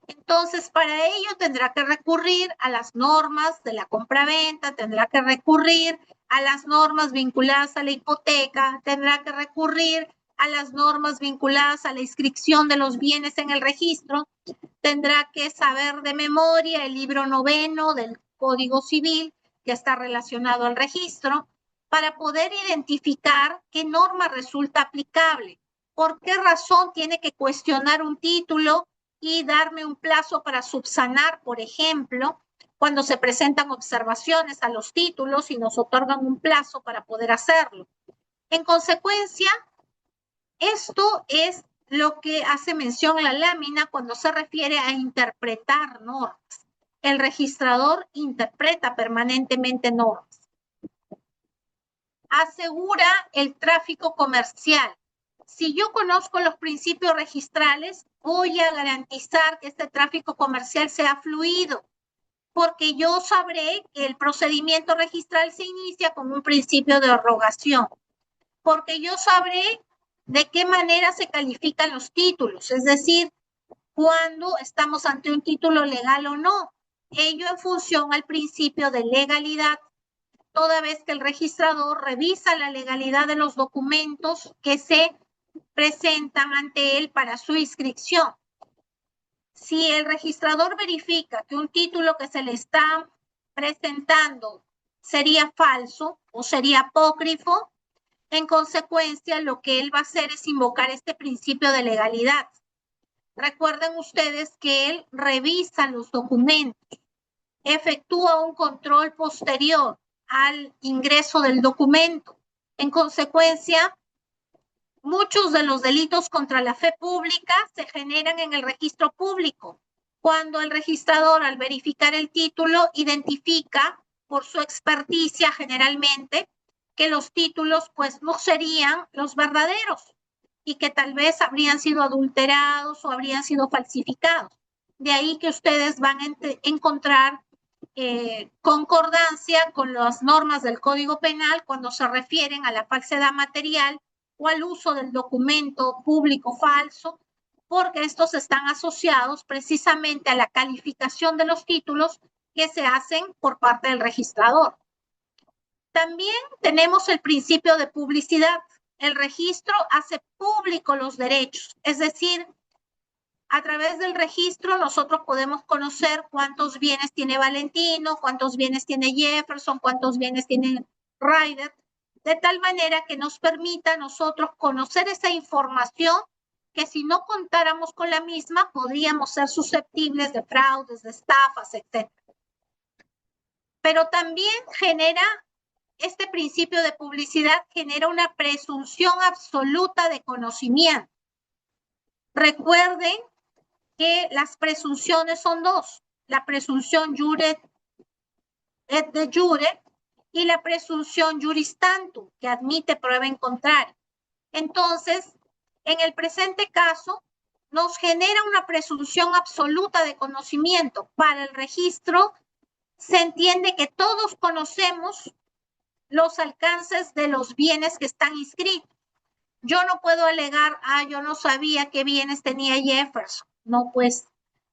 Entonces, para ello tendrá que recurrir a las normas de la compraventa, tendrá que recurrir a las normas vinculadas a la hipoteca, tendrá que recurrir a las normas vinculadas a la inscripción de los bienes en el registro, tendrá que saber de memoria el libro 9 del Código Civil que está relacionado al registro para poder identificar qué norma resulta aplicable, por qué razón tiene que cuestionar un título y darme un plazo para subsanar, por ejemplo, cuando se presentan observaciones a los títulos y nos otorgan un plazo para poder hacerlo. En consecuencia, esto es lo que hace mención la lámina cuando se refiere a interpretar normas. El registrador interpreta permanentemente normas. Asegura el tráfico comercial. Si yo conozco los principios registrales, voy a garantizar que este tráfico comercial sea fluido, porque yo sabré que el procedimiento registral se inicia con un principio de rogación, porque yo sabré de qué manera se califican los títulos, es decir, cuando estamos ante un título legal o no, ello en función al principio de legalidad, toda vez que el registrador revisa la legalidad de los documentos que se presentan ante él para su inscripción. Si el registrador verifica que un título que se le está presentando sería falso o sería apócrifo, en consecuencia lo que él va a hacer es invocar este principio de legalidad. Recuerden ustedes que él revisa los documentos, efectúa un control posterior al ingreso del documento. En consecuencia, muchos de los delitos contra la fe pública se generan en el registro público, cuando el registrador, al verificar el título, identifica por su experticia generalmente que los títulos pues no serían los verdaderos y que tal vez habrían sido adulterados o habrían sido falsificados. De ahí que ustedes van a encontrar concordancia con las normas del Código Penal cuando se refieren a la falsedad material o al uso del documento público falso, porque estos están asociados precisamente a la calificación de los títulos que se hacen por parte del registrador. También tenemos el principio de publicidad. El registro hace público los derechos, es decir, a través del registro nosotros podemos conocer cuántos bienes tiene Valentino, cuántos bienes tiene Jefferson, cuántos bienes tiene Ryder, de tal manera que nos permita a nosotros conocer esa información que si no contáramos con la misma podríamos ser susceptibles de fraudes, de estafas, etc. Pero también este principio de publicidad genera una presunción absoluta de conocimiento. Recuerden que las presunciones son dos, la presunción jure et de jure y la presunción juris tantum, que admite prueba en contrario. Entonces, en el presente caso, nos genera una presunción absoluta de conocimiento. Para el registro, se entiende que todos conocemos los alcances de los bienes que están inscritos. Yo no puedo alegar, yo no sabía qué bienes tenía Jefferson. No, pues,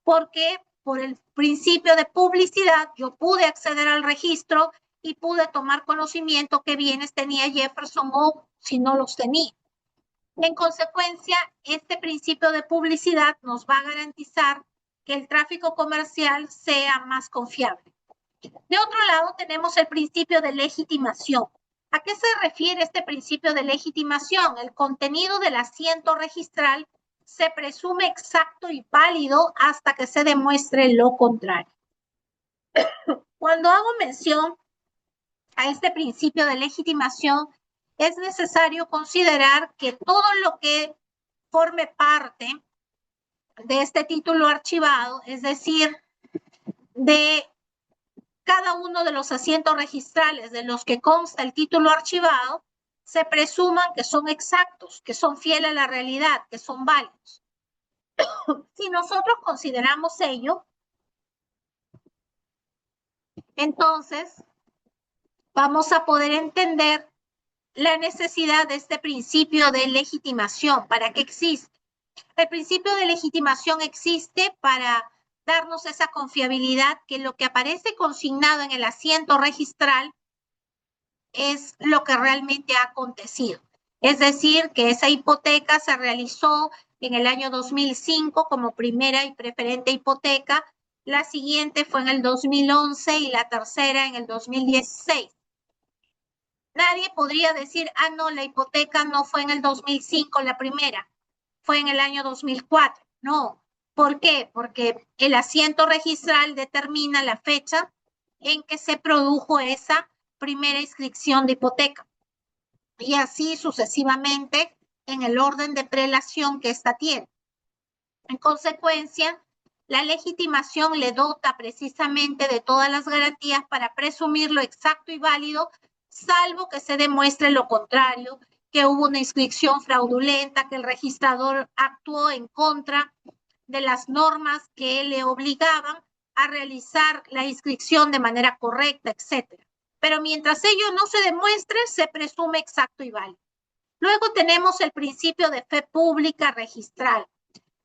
porque por el principio de publicidad yo pude acceder al registro y pude tomar conocimiento qué bienes tenía Jefferson o si no los tenía. En consecuencia, este principio de publicidad nos va a garantizar que el tráfico comercial sea más confiable. De otro lado, tenemos el principio de legitimación. ¿A qué se refiere este principio de legitimación? El contenido del asiento registral se presume exacto y válido hasta que se demuestre lo contrario. Cuando hago mención a este principio de legitimación, es necesario considerar que todo lo que forme parte de este título archivado, es decir, de cada uno de los asientos registrales de los que consta el título archivado, se presuman que son exactos, que son fieles a la realidad, que son válidos. Si nosotros consideramos ello, entonces vamos a poder entender la necesidad de este principio de legitimación. ¿Para qué existe? El principio de legitimación existe para darnos esa confiabilidad que lo que aparece consignado en el asiento registral es lo que realmente ha acontecido. Es decir, que esa hipoteca se realizó en el año 2005 como primera y preferente hipoteca, la siguiente fue en el 2011 y la tercera en el 2016. Nadie podría decir, no, la hipoteca no fue en el 2005 la primera, fue en el año 2004. No. ¿Por qué? Porque el asiento registral determina la fecha en que se produjo esa primera inscripción de hipoteca. Y así sucesivamente en el orden de prelación que ésta tiene. En consecuencia, la legitimación le dota precisamente de todas las garantías para presumir lo exacto y válido, salvo que se demuestre lo contrario, que hubo una inscripción fraudulenta, que el registrador actuó en contra de las normas que le obligaban a realizar la inscripción de manera correcta, etc. Pero mientras ello no se demuestre, se presume exacto y válido. Luego tenemos el principio de fe pública registral.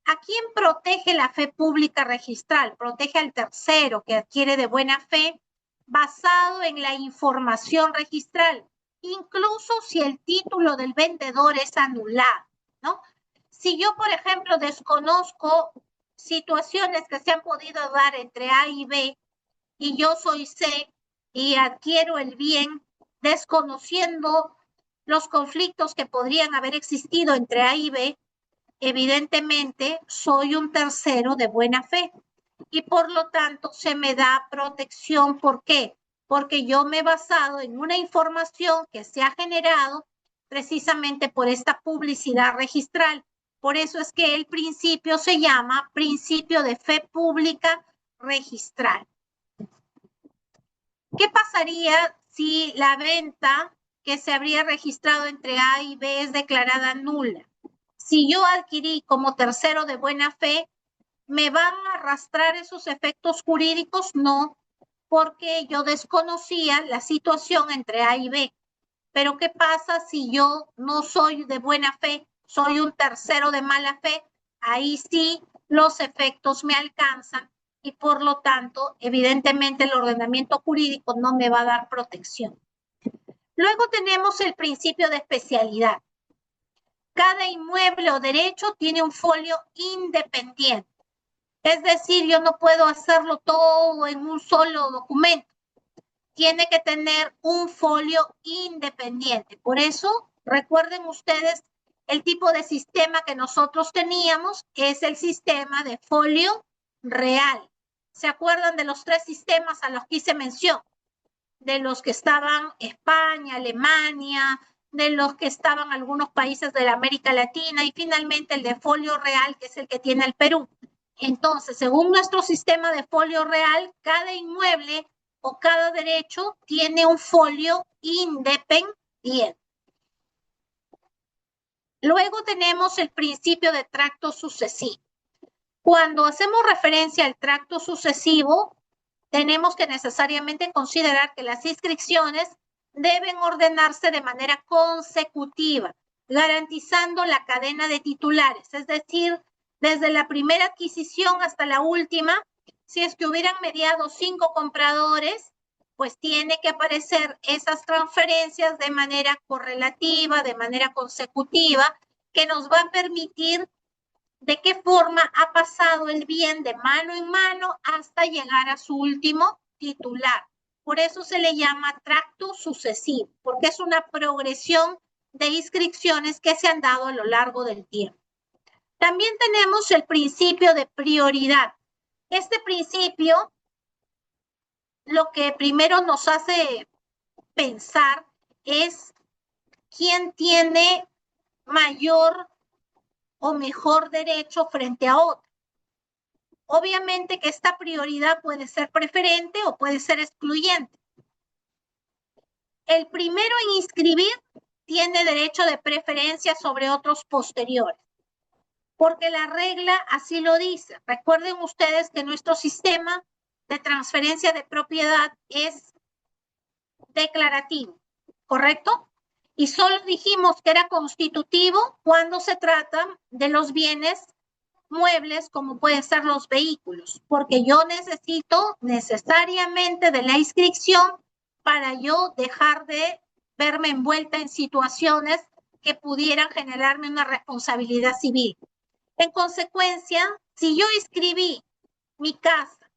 ¿A quién protege la fe pública registral? Protege al tercero que adquiere de buena fe basado en la información registral, incluso si el título del vendedor es anulado, ¿no? Si yo, por ejemplo, desconozco situaciones que se han podido dar entre A y B y yo soy C y adquiero el bien desconociendo los conflictos que podrían haber existido entre A y B, evidentemente soy un tercero de buena fe y por lo tanto se me da protección. ¿Por qué? Porque yo me he basado en una información que se ha generado precisamente por esta publicidad registral. Por eso es que el principio se llama principio de fe pública registral. ¿Qué pasaría si la venta que se habría registrado entre A y B es declarada nula? Si yo adquirí como tercero de buena fe, ¿me van a arrastrar esos efectos jurídicos? No, porque yo desconocía la situación entre A y B. Pero ¿qué pasa si yo no soy de buena fe, soy un tercero de mala fe? Ahí sí los efectos me alcanzan y por lo tanto, evidentemente el ordenamiento jurídico no me va a dar protección. Luego tenemos el principio de especialidad. Cada inmueble o derecho tiene un folio independiente. Es decir, yo no puedo hacerlo todo en un solo documento. Tiene que tener un folio independiente. Por eso, recuerden ustedes, el tipo de sistema que nosotros teníamos es el sistema de folio real. ¿Se acuerdan de los 3 sistemas a los que hice mención? De los que estaban España, Alemania, de los que estaban algunos países de la América Latina y finalmente el de folio real, que es el que tiene el Perú. Entonces, según nuestro sistema de folio real, cada inmueble o cada derecho tiene un folio independiente. Luego tenemos el principio de tracto sucesivo. Cuando hacemos referencia al tracto sucesivo, tenemos que necesariamente considerar que las inscripciones deben ordenarse de manera consecutiva, garantizando la cadena de titulares, es decir, desde la primera adquisición hasta la última. Si es que hubieran mediado 5 compradores, pues tiene que aparecer esas transferencias de manera correlativa, de manera consecutiva, que nos va a permitir de qué forma ha pasado el bien de mano en mano hasta llegar a su último titular. Por eso se le llama tracto sucesivo, porque es una progresión de inscripciones que se han dado a lo largo del tiempo. También tenemos el principio de prioridad. Este principio lo que primero nos hace pensar es quién tiene mayor o mejor derecho frente a otro. Obviamente que esta prioridad puede ser preferente o puede ser excluyente. El primero en inscribir tiene derecho de preferencia sobre otros posteriores, porque la regla así lo dice. Recuerden ustedes que nuestro sistema de transferencia de propiedad es declarativo, ¿correcto? Y solo dijimos que era constitutivo cuando se trata de los bienes muebles como pueden ser los vehículos, porque yo necesito necesariamente de la inscripción para yo dejar de verme envuelta en situaciones que pudieran generarme una responsabilidad civil. En consecuencia, si yo inscribí mi casa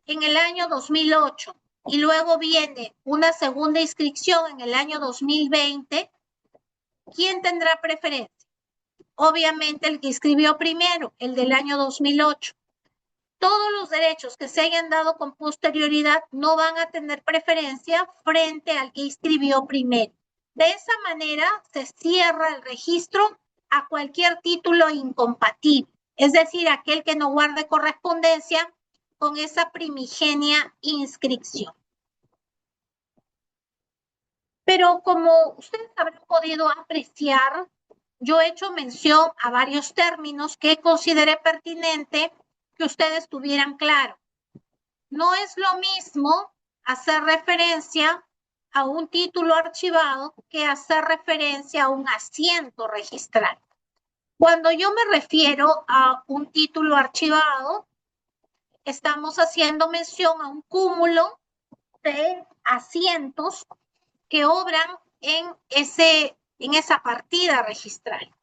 en el año 2008 y luego viene una segunda inscripción en el año 2020, ¿quién tendrá preferencia? Obviamente el que inscribió primero, el del año 2008. Todos los derechos que se hayan dado con posterioridad no van a tener preferencia frente al que inscribió primero. De esa manera se cierra el registro a cualquier título incompatible, es decir, aquel que no guarde correspondencia con esa primigenia inscripción. Pero como ustedes habrán podido apreciar, yo he hecho mención a varios términos que consideré pertinente que ustedes tuvieran claro. No es lo mismo hacer referencia a un título archivado que hacer referencia a un asiento registral. Cuando yo me refiero a un título archivado, estamos haciendo mención a un cúmulo de asientos que obran en esa partida registral.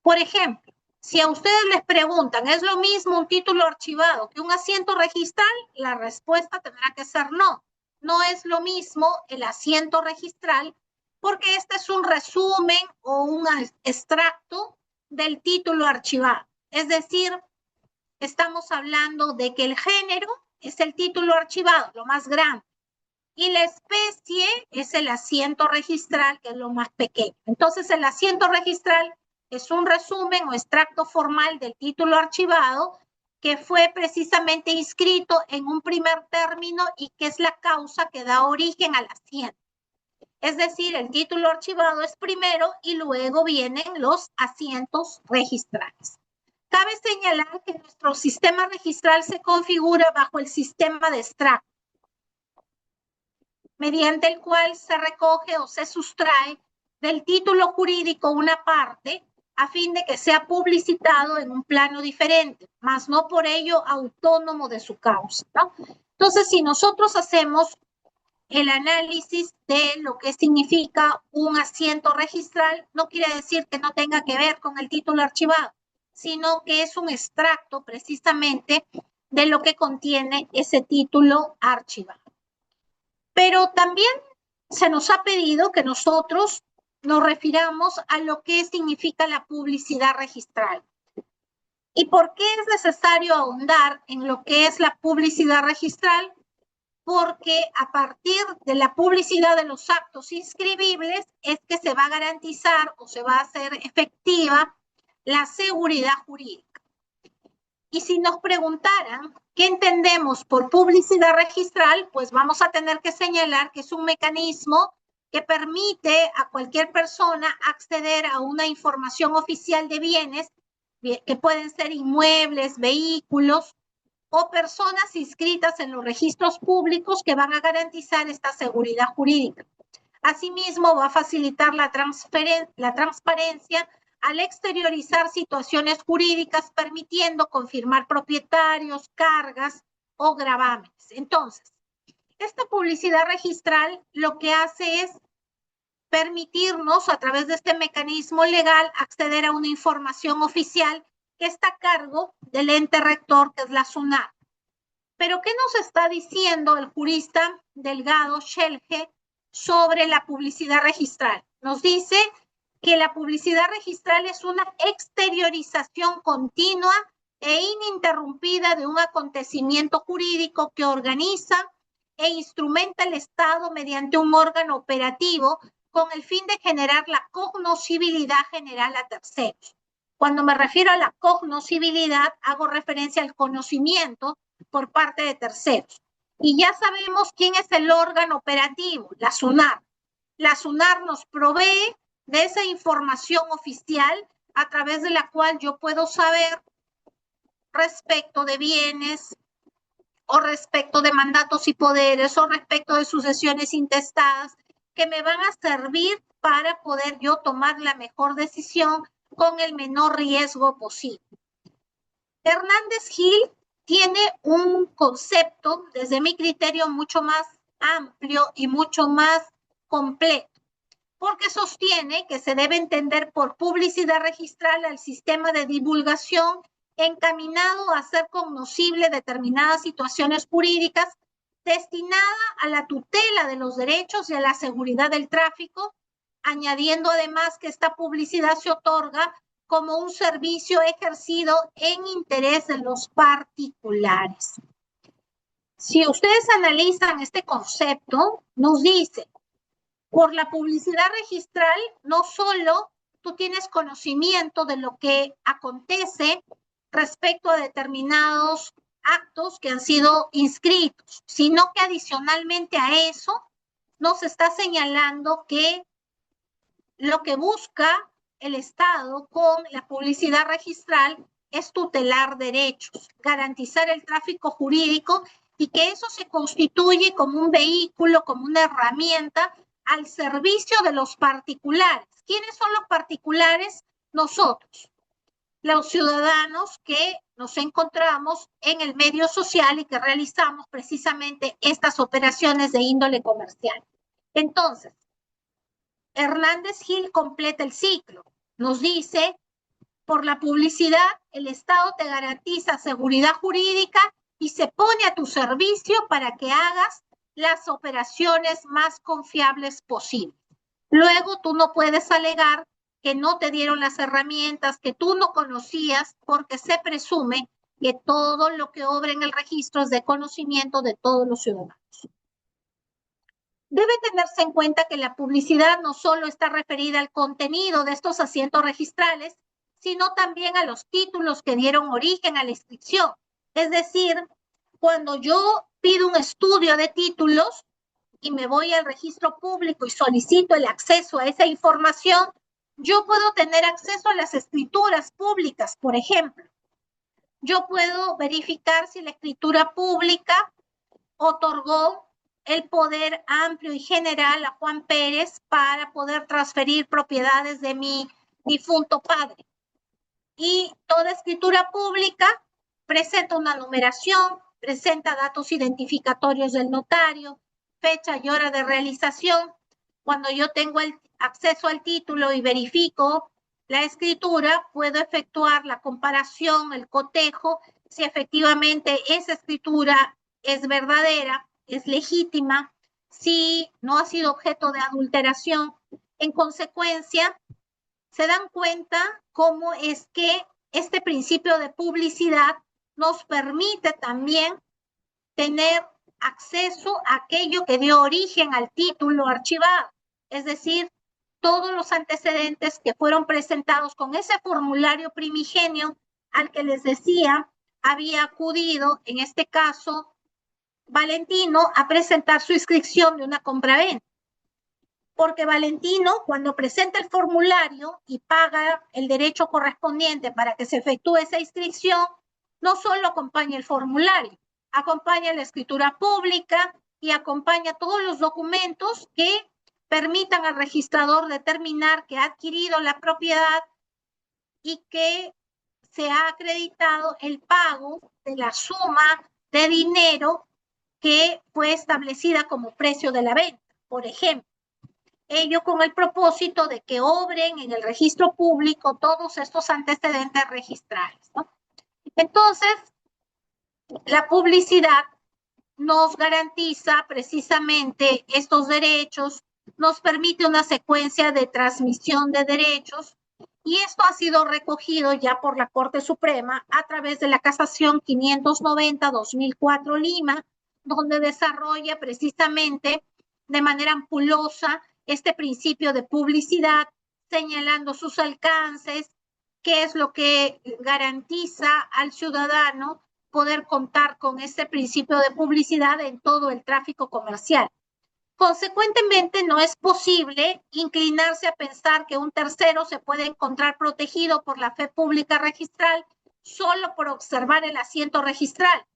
Por ejemplo, si a ustedes les preguntan, ¿es lo mismo un título archivado que un asiento registral? La respuesta tendrá que ser no. No es lo mismo el asiento registral porque este es un resumen o un extracto del título archivado. Es decir, estamos hablando de que el género es el título archivado, lo más grande. y la especie es el asiento registral, que es lo más pequeño. Entonces, el asiento registral es un resumen o extracto formal del título archivado que fue precisamente inscrito en un primer término y que es la causa que da origen al asiento. Es decir, el título archivado es primero y luego vienen los asientos registrales. Cabe señalar que nuestro sistema registral se configura bajo el sistema de extracto, mediante el cual se recoge o se sustrae del título jurídico una parte a fin de que sea publicitado en un plano diferente, mas no por ello autónomo de su causa, ¿no? Entonces, si nosotros hacemos el análisis de lo que significa un asiento registral, no quiere decir que no tenga que ver con el título archivado, sino que es un extracto precisamente de lo que contiene ese título archivado. Pero también se nos ha pedido que nosotros nos refiramos a lo que significa la publicidad registral. ¿Y por qué es necesario ahondar en lo que es la publicidad registral? Porque a partir de la publicidad de los actos inscribibles es que se va a garantizar o se va a hacer efectiva la seguridad jurídica. Y si nos preguntaran qué entendemos por publicidad registral, pues vamos a tener que señalar que es un mecanismo que permite a cualquier persona acceder a una información oficial de bienes, que pueden ser inmuebles, vehículos, o personas inscritas en los registros públicos que van a garantizar esta seguridad jurídica. Asimismo, va a facilitar la transparencia al exteriorizar situaciones jurídicas, permitiendo confirmar propietarios, cargas o gravámenes. Entonces, esta publicidad registral lo que hace es permitirnos, a través de este mecanismo legal, acceder a una información oficial que está a cargo del ente rector, que es la SUNAT. Pero, ¿qué nos está diciendo el jurista Delgado Schelge sobre la publicidad registral? Nos dice que la publicidad registral es una exteriorización continua e ininterrumpida de un acontecimiento jurídico que organiza e instrumenta el Estado mediante un órgano operativo con el fin de generar la cognoscibilidad general a terceros. Cuando me refiero a la cognoscibilidad, hago referencia al conocimiento por parte de terceros. Y ya sabemos quién es el órgano operativo, la SUNAT. La SUNAT nos provee de esa información oficial a través de la cual yo puedo saber respecto de bienes o respecto de mandatos y poderes o respecto de sucesiones intestadas que me van a servir para poder yo tomar la mejor decisión con el menor riesgo posible. Hernández Gil tiene un concepto, desde mi criterio, mucho más amplio y mucho más completo, porque sostiene que se debe entender por publicidad registral al sistema de divulgación encaminado a hacer cognoscible determinadas situaciones jurídicas destinada a la tutela de los derechos y a la seguridad del tráfico, añadiendo además que esta publicidad se otorga como un servicio ejercido en interés de los particulares. Si ustedes analizan este concepto, nos dice, por la publicidad registral, no solo tú tienes conocimiento de lo que acontece respecto a determinados actos que han sido inscritos, sino que adicionalmente a eso nos está señalando que lo que busca el Estado con la publicidad registral es tutelar derechos, garantizar el tráfico jurídico y que eso se constituye como un vehículo, como una herramienta al servicio de los particulares. ¿Quiénes son los particulares? Nosotros, los ciudadanos que nos encontramos en el medio social y que realizamos precisamente estas operaciones de índole comercial. Entonces, Hernández Gil completa el ciclo. Nos dice, por la publicidad, el Estado te garantiza seguridad jurídica y se pone a tu servicio para que hagas las operaciones más confiables posibles. Luego tú no puedes alegar que no te dieron las herramientas, que tú no conocías, porque se presume que todo lo que obra en el registro es de conocimiento de todos los ciudadanos. Debe tenerse en cuenta que la publicidad no solo está referida al contenido de estos asientos registrales, sino también a los títulos que dieron origen a la inscripción. Es decir, cuando yo pido un estudio de títulos y me voy al registro público y solicito el acceso a esa información, yo puedo tener acceso a las escrituras públicas, por ejemplo. Yo puedo verificar si la escritura pública otorgó el poder amplio y general a Juan Pérez para poder transferir propiedades de mi difunto padre. Y toda escritura pública presenta una numeración, presenta datos identificatorios del notario, fecha y hora de realización. Cuando yo tengo el acceso al título y verifico la escritura, puedo efectuar la comparación, el cotejo, si efectivamente esa escritura es verdadera, es legítima, si no ha sido objeto de adulteración. En consecuencia, se dan cuenta cómo es que este principio de publicidad nos permite también tener acceso a aquello que dio origen al título archivado, es decir, todos los antecedentes que fueron presentados con ese formulario primigenio al que les decía había acudido, en este caso, Valentino, a presentar su inscripción de una compraventa. Porque Valentino, cuando presenta el formulario y paga el derecho correspondiente para que se efectúe esa inscripción, no solo acompaña el formulario, acompaña la escritura pública y acompaña todos los documentos que permitan al registrador determinar que ha adquirido la propiedad y que se ha acreditado el pago de la suma de dinero que fue establecida como precio de la venta, por ejemplo. Ello con el propósito de que obren en el registro público todos estos antecedentes registrales, ¿no? Entonces, la publicidad nos garantiza precisamente estos derechos, nos permite una secuencia de transmisión de derechos, y esto ha sido recogido ya por la Corte Suprema a través de la Casación 590-2004 Lima, donde desarrolla precisamente de manera ampulosa este principio de publicidad, señalando sus alcances, qué es lo que garantiza al ciudadano poder contar con este principio de publicidad en todo el tráfico comercial. Consecuentemente, no es posible inclinarse a pensar que un tercero se puede encontrar protegido por la fe pública registral solo por observar el asiento registral,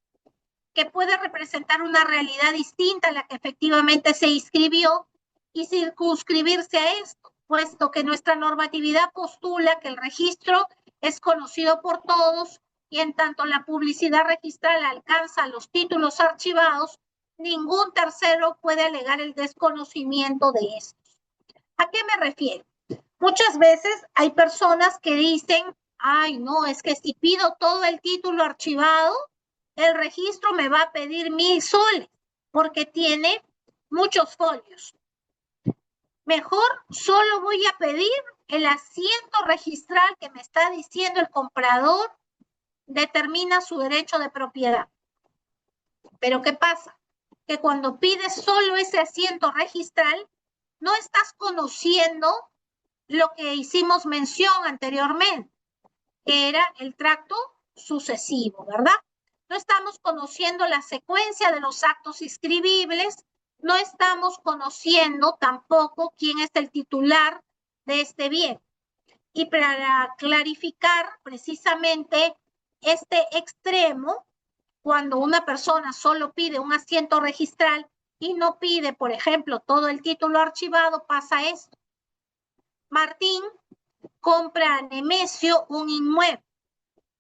que puede representar una realidad distinta a la que efectivamente se inscribió y circunscribirse a esto, puesto que nuestra normatividad postula que el registro es conocido por todos y en tanto la publicidad registral alcanza los títulos archivados, ningún tercero puede alegar el desconocimiento de estos. ¿A qué me refiero? Muchas veces hay personas que dicen, ay, no, es que si pido todo el título archivado, el registro me va a pedir 1,000 soles porque tiene muchos folios. Mejor solo voy a pedir el asiento registral que me está diciendo el comprador determina su derecho de propiedad. Pero ¿qué pasa? Que cuando pides solo ese asiento registral, no estás conociendo lo que hicimos mención anteriormente, que era el tracto sucesivo, ¿verdad? No estamos conociendo la secuencia de los actos inscribibles, no estamos conociendo tampoco quién es el titular de este bien. Y para clarificar precisamente este extremo, cuando una persona solo pide un asiento registral y no pide, por ejemplo, todo el título archivado, pasa esto. Martín compra a Nemesio un inmueble.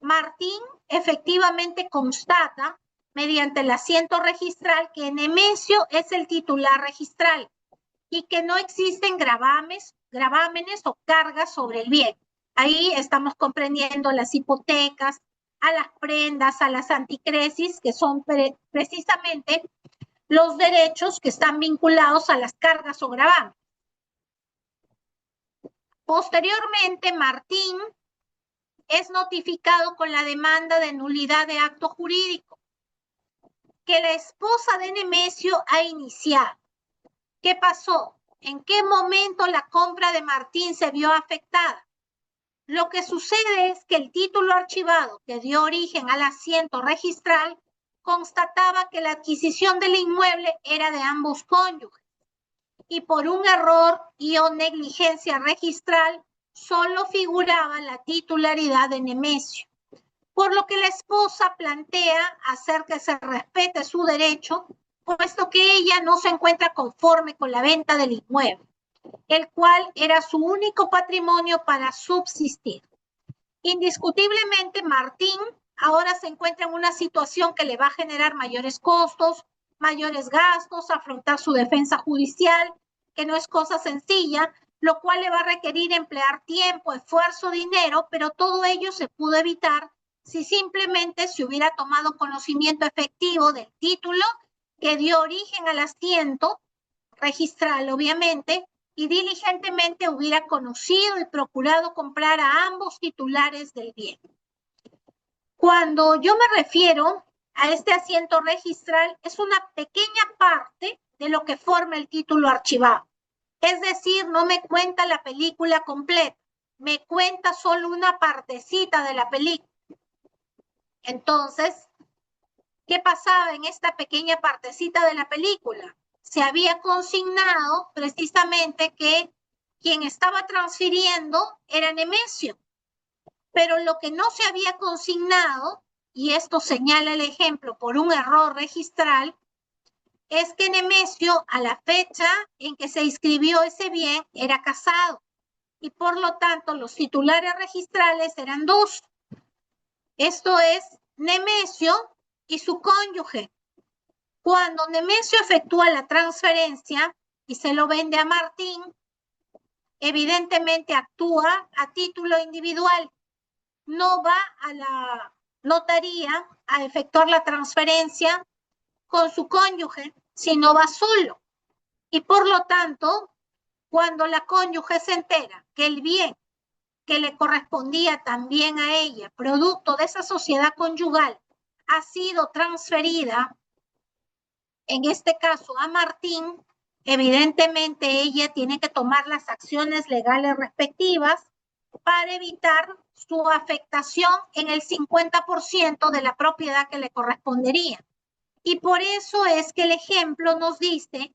Martín efectivamente constata mediante el asiento registral que Nemesio es el titular registral y que no existen gravámenes o cargas sobre el bien. Ahí estamos comprendiendo las hipotecas, a las prendas, a las anticresis, que son precisamente los derechos que están vinculados a las cargas o gravámenes. Posteriormente, Martín es notificado con la demanda de nulidad de acto jurídico que la esposa de Nemesio ha iniciado. ¿Qué pasó? ¿En qué momento la compra de Martín se vio afectada? Lo que sucede es que el título archivado que dio origen al asiento registral constataba que la adquisición del inmueble era de ambos cónyuges y por un error y o negligencia registral solo figuraba la titularidad de Nemesio, por lo que la esposa plantea hacer que se respete su derecho, puesto que ella no se encuentra conforme con la venta del inmueble, el cual era su único patrimonio para subsistir. Indiscutiblemente, Martín ahora se encuentra en una situación que le va a generar mayores costos, mayores gastos, afrontar su defensa judicial, que no es cosa sencilla, lo cual le va a requerir emplear tiempo, esfuerzo, dinero, pero todo ello se pudo evitar si simplemente se hubiera tomado conocimiento efectivo del título que dio origen al asiento registral, obviamente, y diligentemente hubiera conocido y procurado comprar a ambos titulares del bien. Cuando yo me refiero a este asiento registral, es una pequeña parte de lo que forma el título archivado. Es decir, no me cuenta la película completa, me cuenta solo una partecita de la película. Entonces, ¿qué pasaba en esta pequeña partecita de la película? Se había consignado precisamente que quien estaba transfiriendo era Nemesio, pero lo que no se había consignado, y esto señala el ejemplo por un error registral, es que Nemesio a la fecha en que se inscribió ese bien era casado y por lo tanto los titulares registrales eran dos. Esto es Nemesio y su cónyuge. Cuando Nemesio efectúa la transferencia y se lo vende a Martín, evidentemente actúa a título individual. No va a la notaría a efectuar la transferencia con su cónyuge, sino va solo. Y por lo tanto, cuando la cónyuge se entera que el bien que le correspondía también a ella, producto de esa sociedad conyugal, ha sido transferida, en este caso a Martín, evidentemente ella tiene que tomar las acciones legales respectivas para evitar su afectación en el 50% de la propiedad que le correspondería. Y por eso es que el ejemplo nos dice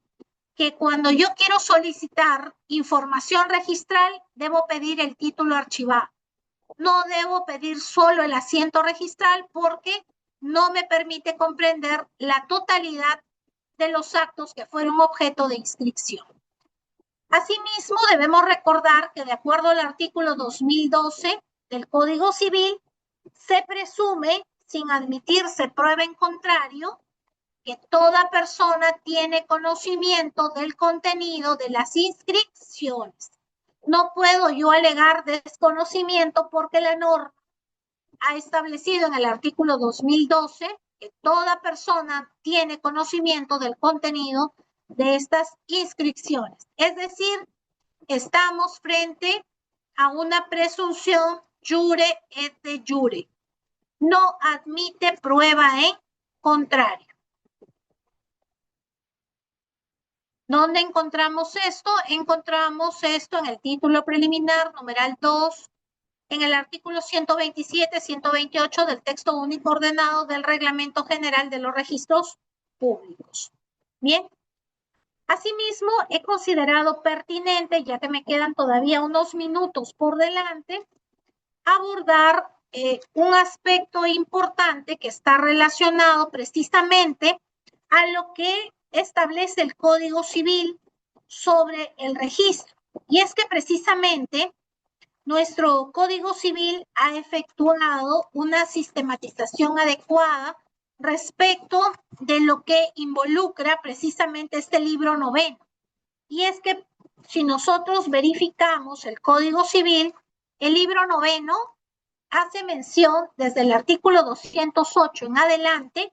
que cuando yo quiero solicitar información registral, debo pedir el título archivado. No debo pedir solo el asiento registral porque no me permite comprender la totalidad de los actos que fueron objeto de inscripción. Asimismo, debemos recordar que de acuerdo al artículo 2012 del Código Civil, se presume, sin admitirse prueba en contrario, que toda persona tiene conocimiento del contenido de las inscripciones. No puedo yo alegar desconocimiento porque la norma ha establecido en el artículo 2012 que toda persona tiene conocimiento del contenido de estas inscripciones. Es decir, estamos frente a una presunción jure et de jure. No admite prueba en contrario. ¿Dónde encontramos esto? Encontramos esto en el título preliminar, numeral 2, en el artículo 127, 128 del texto único ordenado del Reglamento General de los Registros Públicos. Bien. Asimismo, he considerado pertinente, ya que me quedan todavía unos minutos por delante, abordar un aspecto importante que está relacionado precisamente a lo que establece el Código Civil sobre el registro. Y es que precisamente nuestro Código Civil ha efectuado una sistematización adecuada respecto de lo que involucra precisamente este libro noveno. Y es que si nosotros verificamos el Código Civil, el libro noveno hace mención desde el artículo 208 en adelante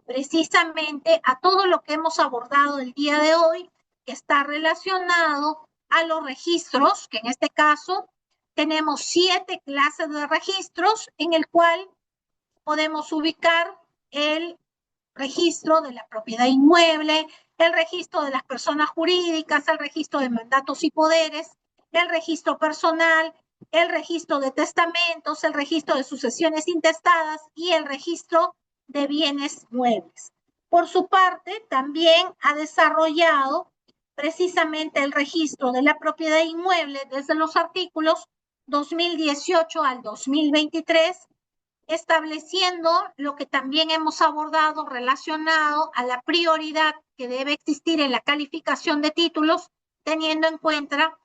precisamente a todo lo que hemos abordado el día de hoy, que está relacionado a los registros, que en este caso tenemos 7 clases de registros en el cual podemos ubicar el registro de la propiedad inmueble, el registro de las personas jurídicas, el registro de mandatos y poderes, el registro personal, el registro de testamentos, el registro de sucesiones intestadas y el registro de bienes muebles. Por su parte, también ha desarrollado precisamente el registro de la propiedad inmueble desde los artículos 2018 al 2023, estableciendo lo que también hemos abordado relacionado a la prioridad que debe existir en la calificación de títulos, teniendo en cuenta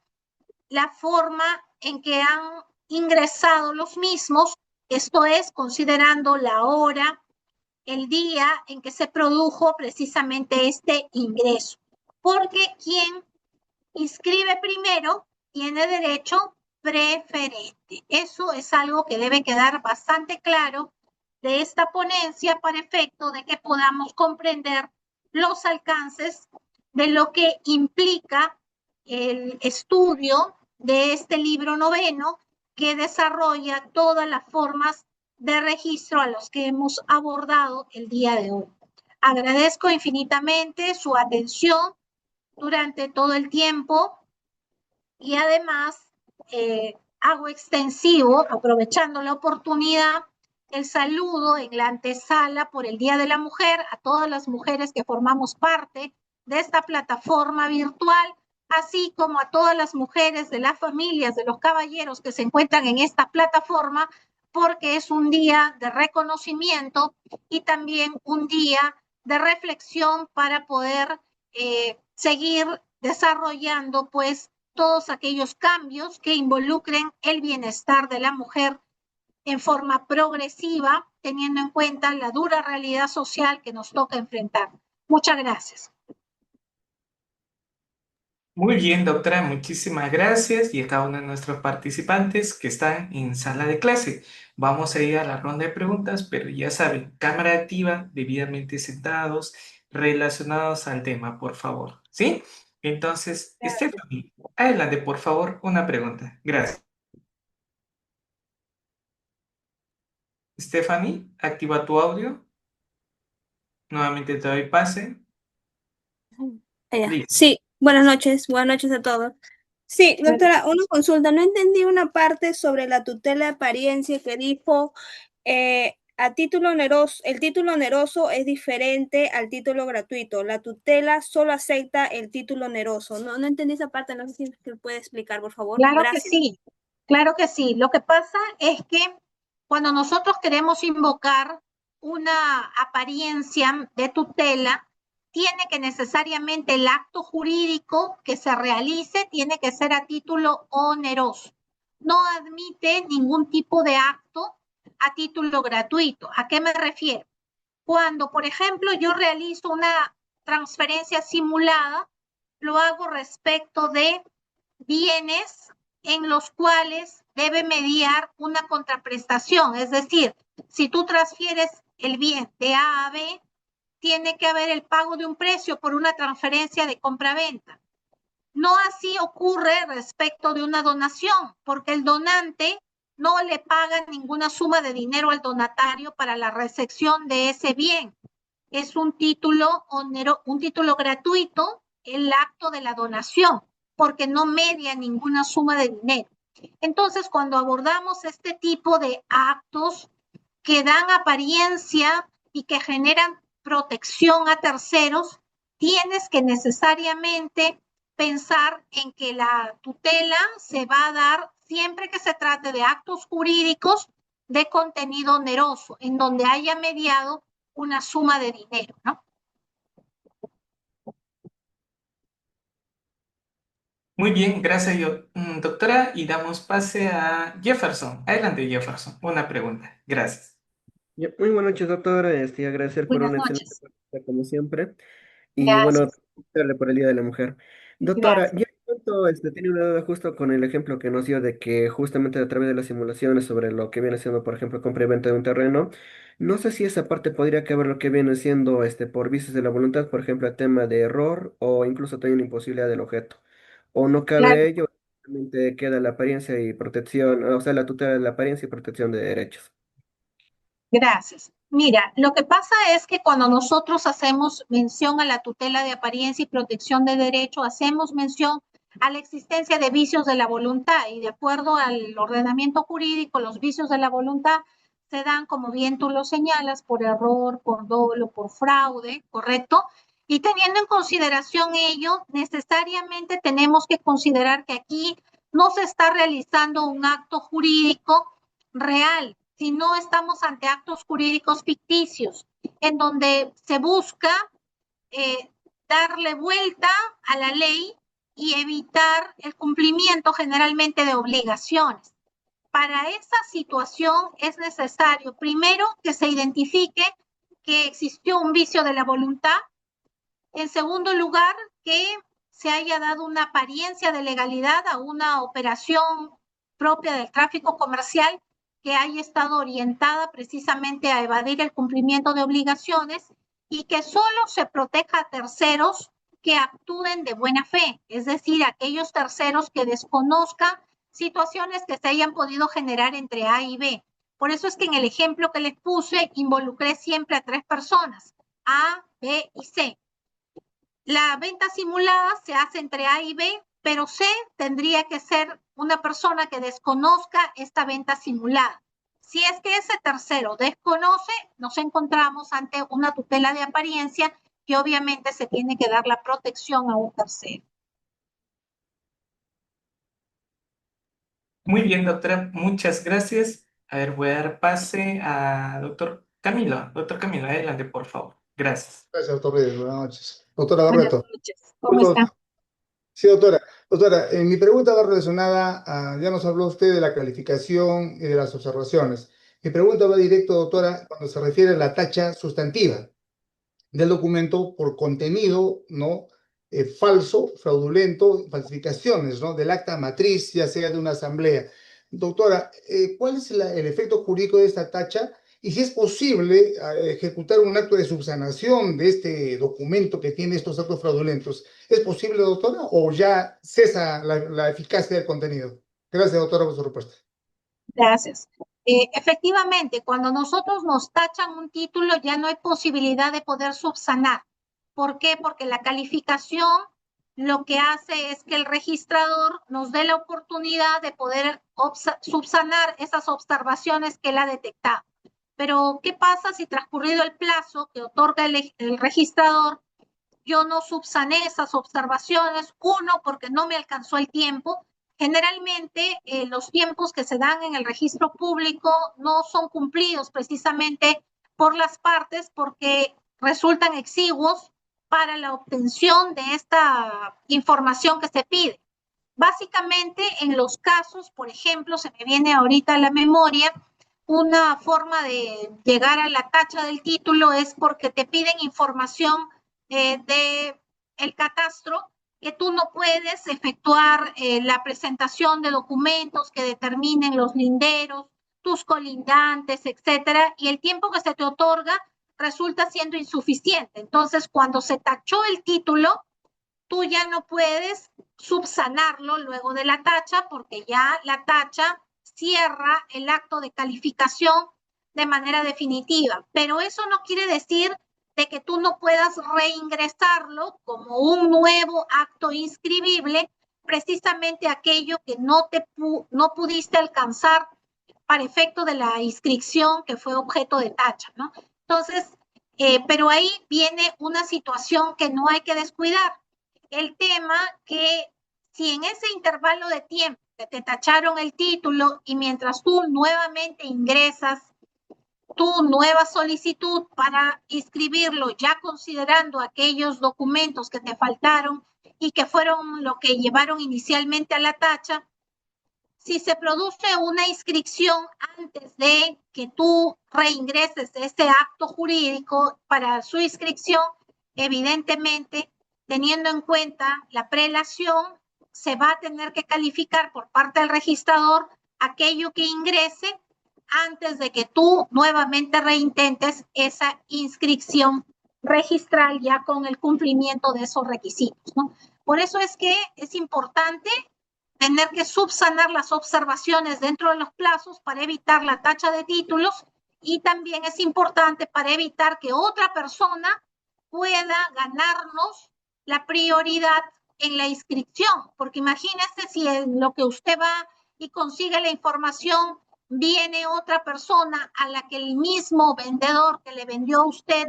la forma en que han ingresado los mismos, esto es, considerando la hora, el día en que se produjo precisamente este ingreso. Porque quien inscribe primero tiene derecho preferente. Eso es algo que debe quedar bastante claro de esta ponencia para efecto de que podamos comprender los alcances de lo que implica el estudio de este libro noveno que desarrolla todas las formas de registro a los que hemos abordado el día de hoy. Agradezco infinitamente su atención durante todo el tiempo y además hago extensivo, aprovechando la oportunidad, el saludo en la antesala por el Día de la Mujer a todas las mujeres que formamos parte de esta plataforma virtual, así como a todas las mujeres de las familias de los caballeros que se encuentran en esta plataforma, porque es un día de reconocimiento y también un día de reflexión para poder seguir desarrollando pues todos aquellos cambios que involucren el bienestar de la mujer en forma progresiva, teniendo en cuenta la dura realidad social que nos toca enfrentar. Muchas gracias. Muy bien, doctora, muchísimas gracias y a cada uno de nuestros participantes que están en sala de clase. Vamos a ir a la ronda de preguntas, pero ya saben, cámara activa, debidamente sentados, relacionados al tema, por favor. ¿Sí? Entonces, Stephanie, adelante, por favor, una pregunta. Gracias. Stephanie, activa tu audio. Nuevamente te doy pase. Listo. Sí, buenas noches a todos. Sí, doctora, una consulta. No entendí una parte sobre la tutela de apariencia que dijo a título oneroso, el título oneroso es diferente al título gratuito. La tutela solo acepta el título oneroso. No entendí esa parte, no sé si me puede explicar, por favor. Claro Gracias. que sí, claro que sí. Lo que pasa es que cuando nosotros queremos invocar una apariencia de tutela, tiene que necesariamente el acto jurídico que se realice tiene que ser a título oneroso. No admite ningún tipo de acto a título gratuito. ¿A qué me refiero? Cuando, por ejemplo, yo realizo una transferencia simulada, lo hago respecto de bienes en los cuales debe mediar una contraprestación. Es decir, si tú transfieres el bien de A a B, tiene que haber el pago de un precio por una transferencia de compra-venta. No así ocurre respecto de una donación, porque el donante no le paga ninguna suma de dinero al donatario para la recepción de ese bien. Es un título gratuito, el acto de la donación, porque no media ninguna suma de dinero. Entonces, cuando abordamos este tipo de actos que dan apariencia y que generan protección a terceros, tienes que necesariamente pensar en que la tutela se va a dar siempre que se trate de actos jurídicos de contenido oneroso, en donde haya mediado una suma de dinero, ¿no? Muy bien, gracias, doctora, y damos pase a Jefferson. Adelante, Jefferson. Una pregunta. Gracias. Muy buenas noches, doctor. Agradecer por Buenas una excelente noches. práctica como siempre. Y bueno, Gracias. felicitarle por el Día de la Mujer. Doctora, Gracias. yo pronto, tenía una duda justo con el ejemplo que nos dio de que justamente a través de las simulaciones sobre lo que viene siendo, por ejemplo, compra y venta de un terreno, no sé si esa parte podría caber lo que viene siendo por vicios de la voluntad, por ejemplo, el tema de error o incluso también imposibilidad del objeto. O no Claro, cabe ello, simplemente queda la apariencia y protección, o sea, la tutela de la apariencia y protección de derechos. gracias. Mira, lo que pasa es que cuando nosotros hacemos mención a la tutela de apariencia y protección de derecho, hacemos mención a la existencia de vicios de la voluntad y de acuerdo al ordenamiento jurídico, los vicios de la voluntad se dan, como bien tú lo señalas, por error, por dolo, por fraude, ¿correcto? Y teniendo en consideración ello, necesariamente tenemos que considerar que aquí no se está realizando un acto jurídico real, si no estamos ante actos jurídicos ficticios, en donde se busca darle vuelta a la ley y evitar el cumplimiento generalmente de obligaciones. Para esa situación es necesario, primero, que se identifique que existió un vicio de la voluntad. En segundo lugar, que se haya dado una apariencia de legalidad a una operación propia del tráfico comercial que haya estado orientada precisamente a evadir el cumplimiento de obligaciones y que solo se proteja a terceros que actúen de buena fe, es decir, aquellos terceros que desconozcan situaciones que se hayan podido generar entre A y B. Por eso es que en el ejemplo que les puse involucré siempre a 3 personas, A, B y C. La venta simulada se hace entre A y B, pero C tendría que ser una persona que desconozca esta venta simulada. Si es que ese tercero desconoce, nos encontramos ante una tutela de apariencia que obviamente se tiene que dar la protección a un tercero. Muy bien, doctora, muchas gracias. A ver, voy a dar pase a doctor Camilo. Doctor Camilo, adelante, por favor. Gracias. Gracias, doctor Reyes. Buenas noches. Doctora Buenas Barreto. noches. ¿Cómo está? Sí, doctora. Doctora, mi pregunta va relacionada ya nos habló usted de la calificación y de las observaciones. Mi pregunta va directo, doctora, cuando se refiere a la tacha sustantiva del documento por contenido, ¿no? Falso, fraudulento, falsificaciones, ¿no? Del acta matriz, ya sea de una asamblea. Doctora, ¿cuál es el efecto jurídico de esta tacha? Y si es posible ejecutar un acto de subsanación de este documento que tiene estos actos fraudulentos. ¿Es posible, doctora, o ya cesa la eficacia del contenido? Gracias, doctora, por su respuesta. Gracias. Efectivamente, cuando nosotros nos tachan un título ya no hay posibilidad de poder subsanar. ¿Por qué? Porque la calificación lo que hace es que el registrador nos dé la oportunidad de poder subsanar esas observaciones que él ha detectado. Pero, ¿qué pasa si transcurrido el plazo que otorga el registrador, yo no subsané esas observaciones? Uno, porque no me alcanzó el tiempo. Generalmente los tiempos que se dan en el registro público no son cumplidos precisamente por las partes porque resultan exiguos para la obtención de esta información que se pide. Básicamente en los casos, por ejemplo, se me viene ahorita a la memoria, una forma de llegar a la tacha del título es porque te piden información de el catastro, que tú no puedes efectuar la presentación de documentos que determinen los linderos, tus colindantes, etcétera, y el tiempo que se te otorga resulta siendo insuficiente. Entonces, cuando se tachó el título, tú ya no puedes subsanarlo luego de la tacha porque ya la tacha cierra el acto de calificación de manera definitiva. Pero eso no quiere decir de que tú no puedas reingresarlo como un nuevo acto inscribible, precisamente aquello que no pudiste alcanzar para efecto de la inscripción que fue objeto de tacha, ¿no? Entonces, pero ahí viene una situación que no hay que descuidar. El tema que si en ese intervalo de tiempo que te tacharon el título y mientras tú nuevamente ingresas tu nueva solicitud para inscribirlo, ya considerando aquellos documentos que te faltaron y que fueron lo que llevaron inicialmente a la tacha, si se produce una inscripción antes de que tú reingreses ese acto jurídico para su inscripción, evidentemente, teniendo en cuenta la prelación, se va a tener que calificar por parte del registrador aquello que ingrese antes de que tú nuevamente reintentes esa inscripción registral ya con el cumplimiento de esos requisitos, ¿no? Por eso es que es importante tener que subsanar las observaciones dentro de los plazos para evitar la tacha de títulos y también es importante para evitar que otra persona pueda ganarnos la prioridad en la inscripción, porque imagínese si en lo que usted va y consigue la información, viene otra persona a la que el mismo vendedor que le vendió a usted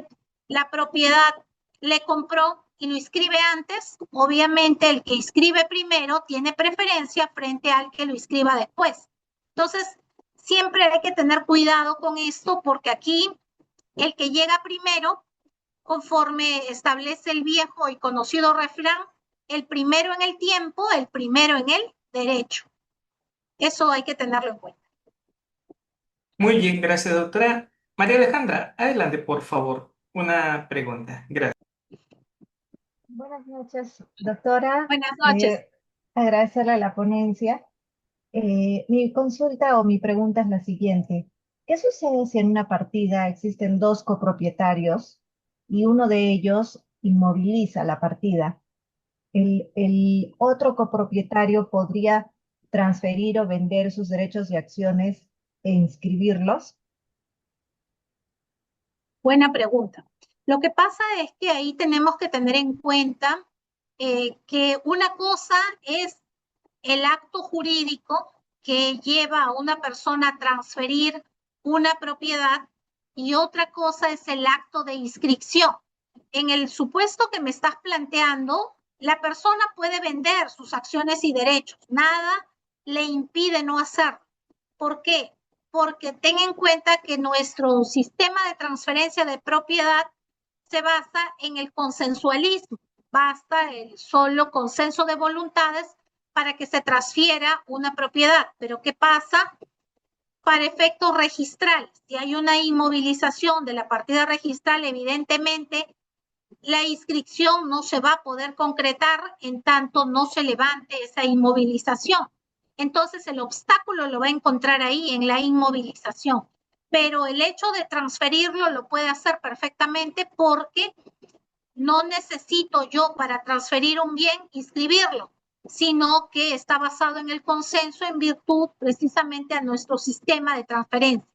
la propiedad le compró y lo inscribe antes, obviamente el que inscribe primero tiene preferencia frente al que lo inscriba después. Entonces, siempre hay que tener cuidado con esto porque aquí el que llega primero, conforme establece el viejo y conocido refrán, el primero en el tiempo, el primero en el derecho. Eso hay que tenerlo en cuenta. Muy bien, gracias, doctora. María Alejandra, adelante, por favor. Una pregunta. Gracias. Buenas noches, doctora. Buenas noches. Agradecerle a la ponencia. Mi consulta o mi pregunta es la siguiente. ¿Qué sucede si en una partida existen dos copropietarios y uno de ellos inmoviliza la partida? ¿El otro copropietario podría transferir o vender sus derechos y acciones e inscribirlos? Buena pregunta. Lo que pasa es que ahí tenemos que tener en cuenta que una cosa es el acto jurídico que lleva a una persona a transferir una propiedad y otra cosa es el acto de inscripción. En el supuesto que me estás planteando, la persona puede vender sus acciones y derechos. Nada le impide no hacerlo. ¿Por qué? Porque ten en cuenta que nuestro sistema de transferencia de propiedad se basa en el consensualismo. Basta el solo consenso de voluntades para que se transfiera una propiedad. Pero ¿qué pasa? Para efectos registrales, si hay una inmovilización de la partida registral, evidentemente la inscripción no se va a poder concretar en tanto no se levante esa inmovilización. Entonces el obstáculo lo va a encontrar ahí en la inmovilización. Pero el hecho de transferirlo lo puede hacer perfectamente porque no necesito yo para transferir un bien inscribirlo, sino que está basado en el consenso en virtud precisamente a nuestro sistema de transferencia.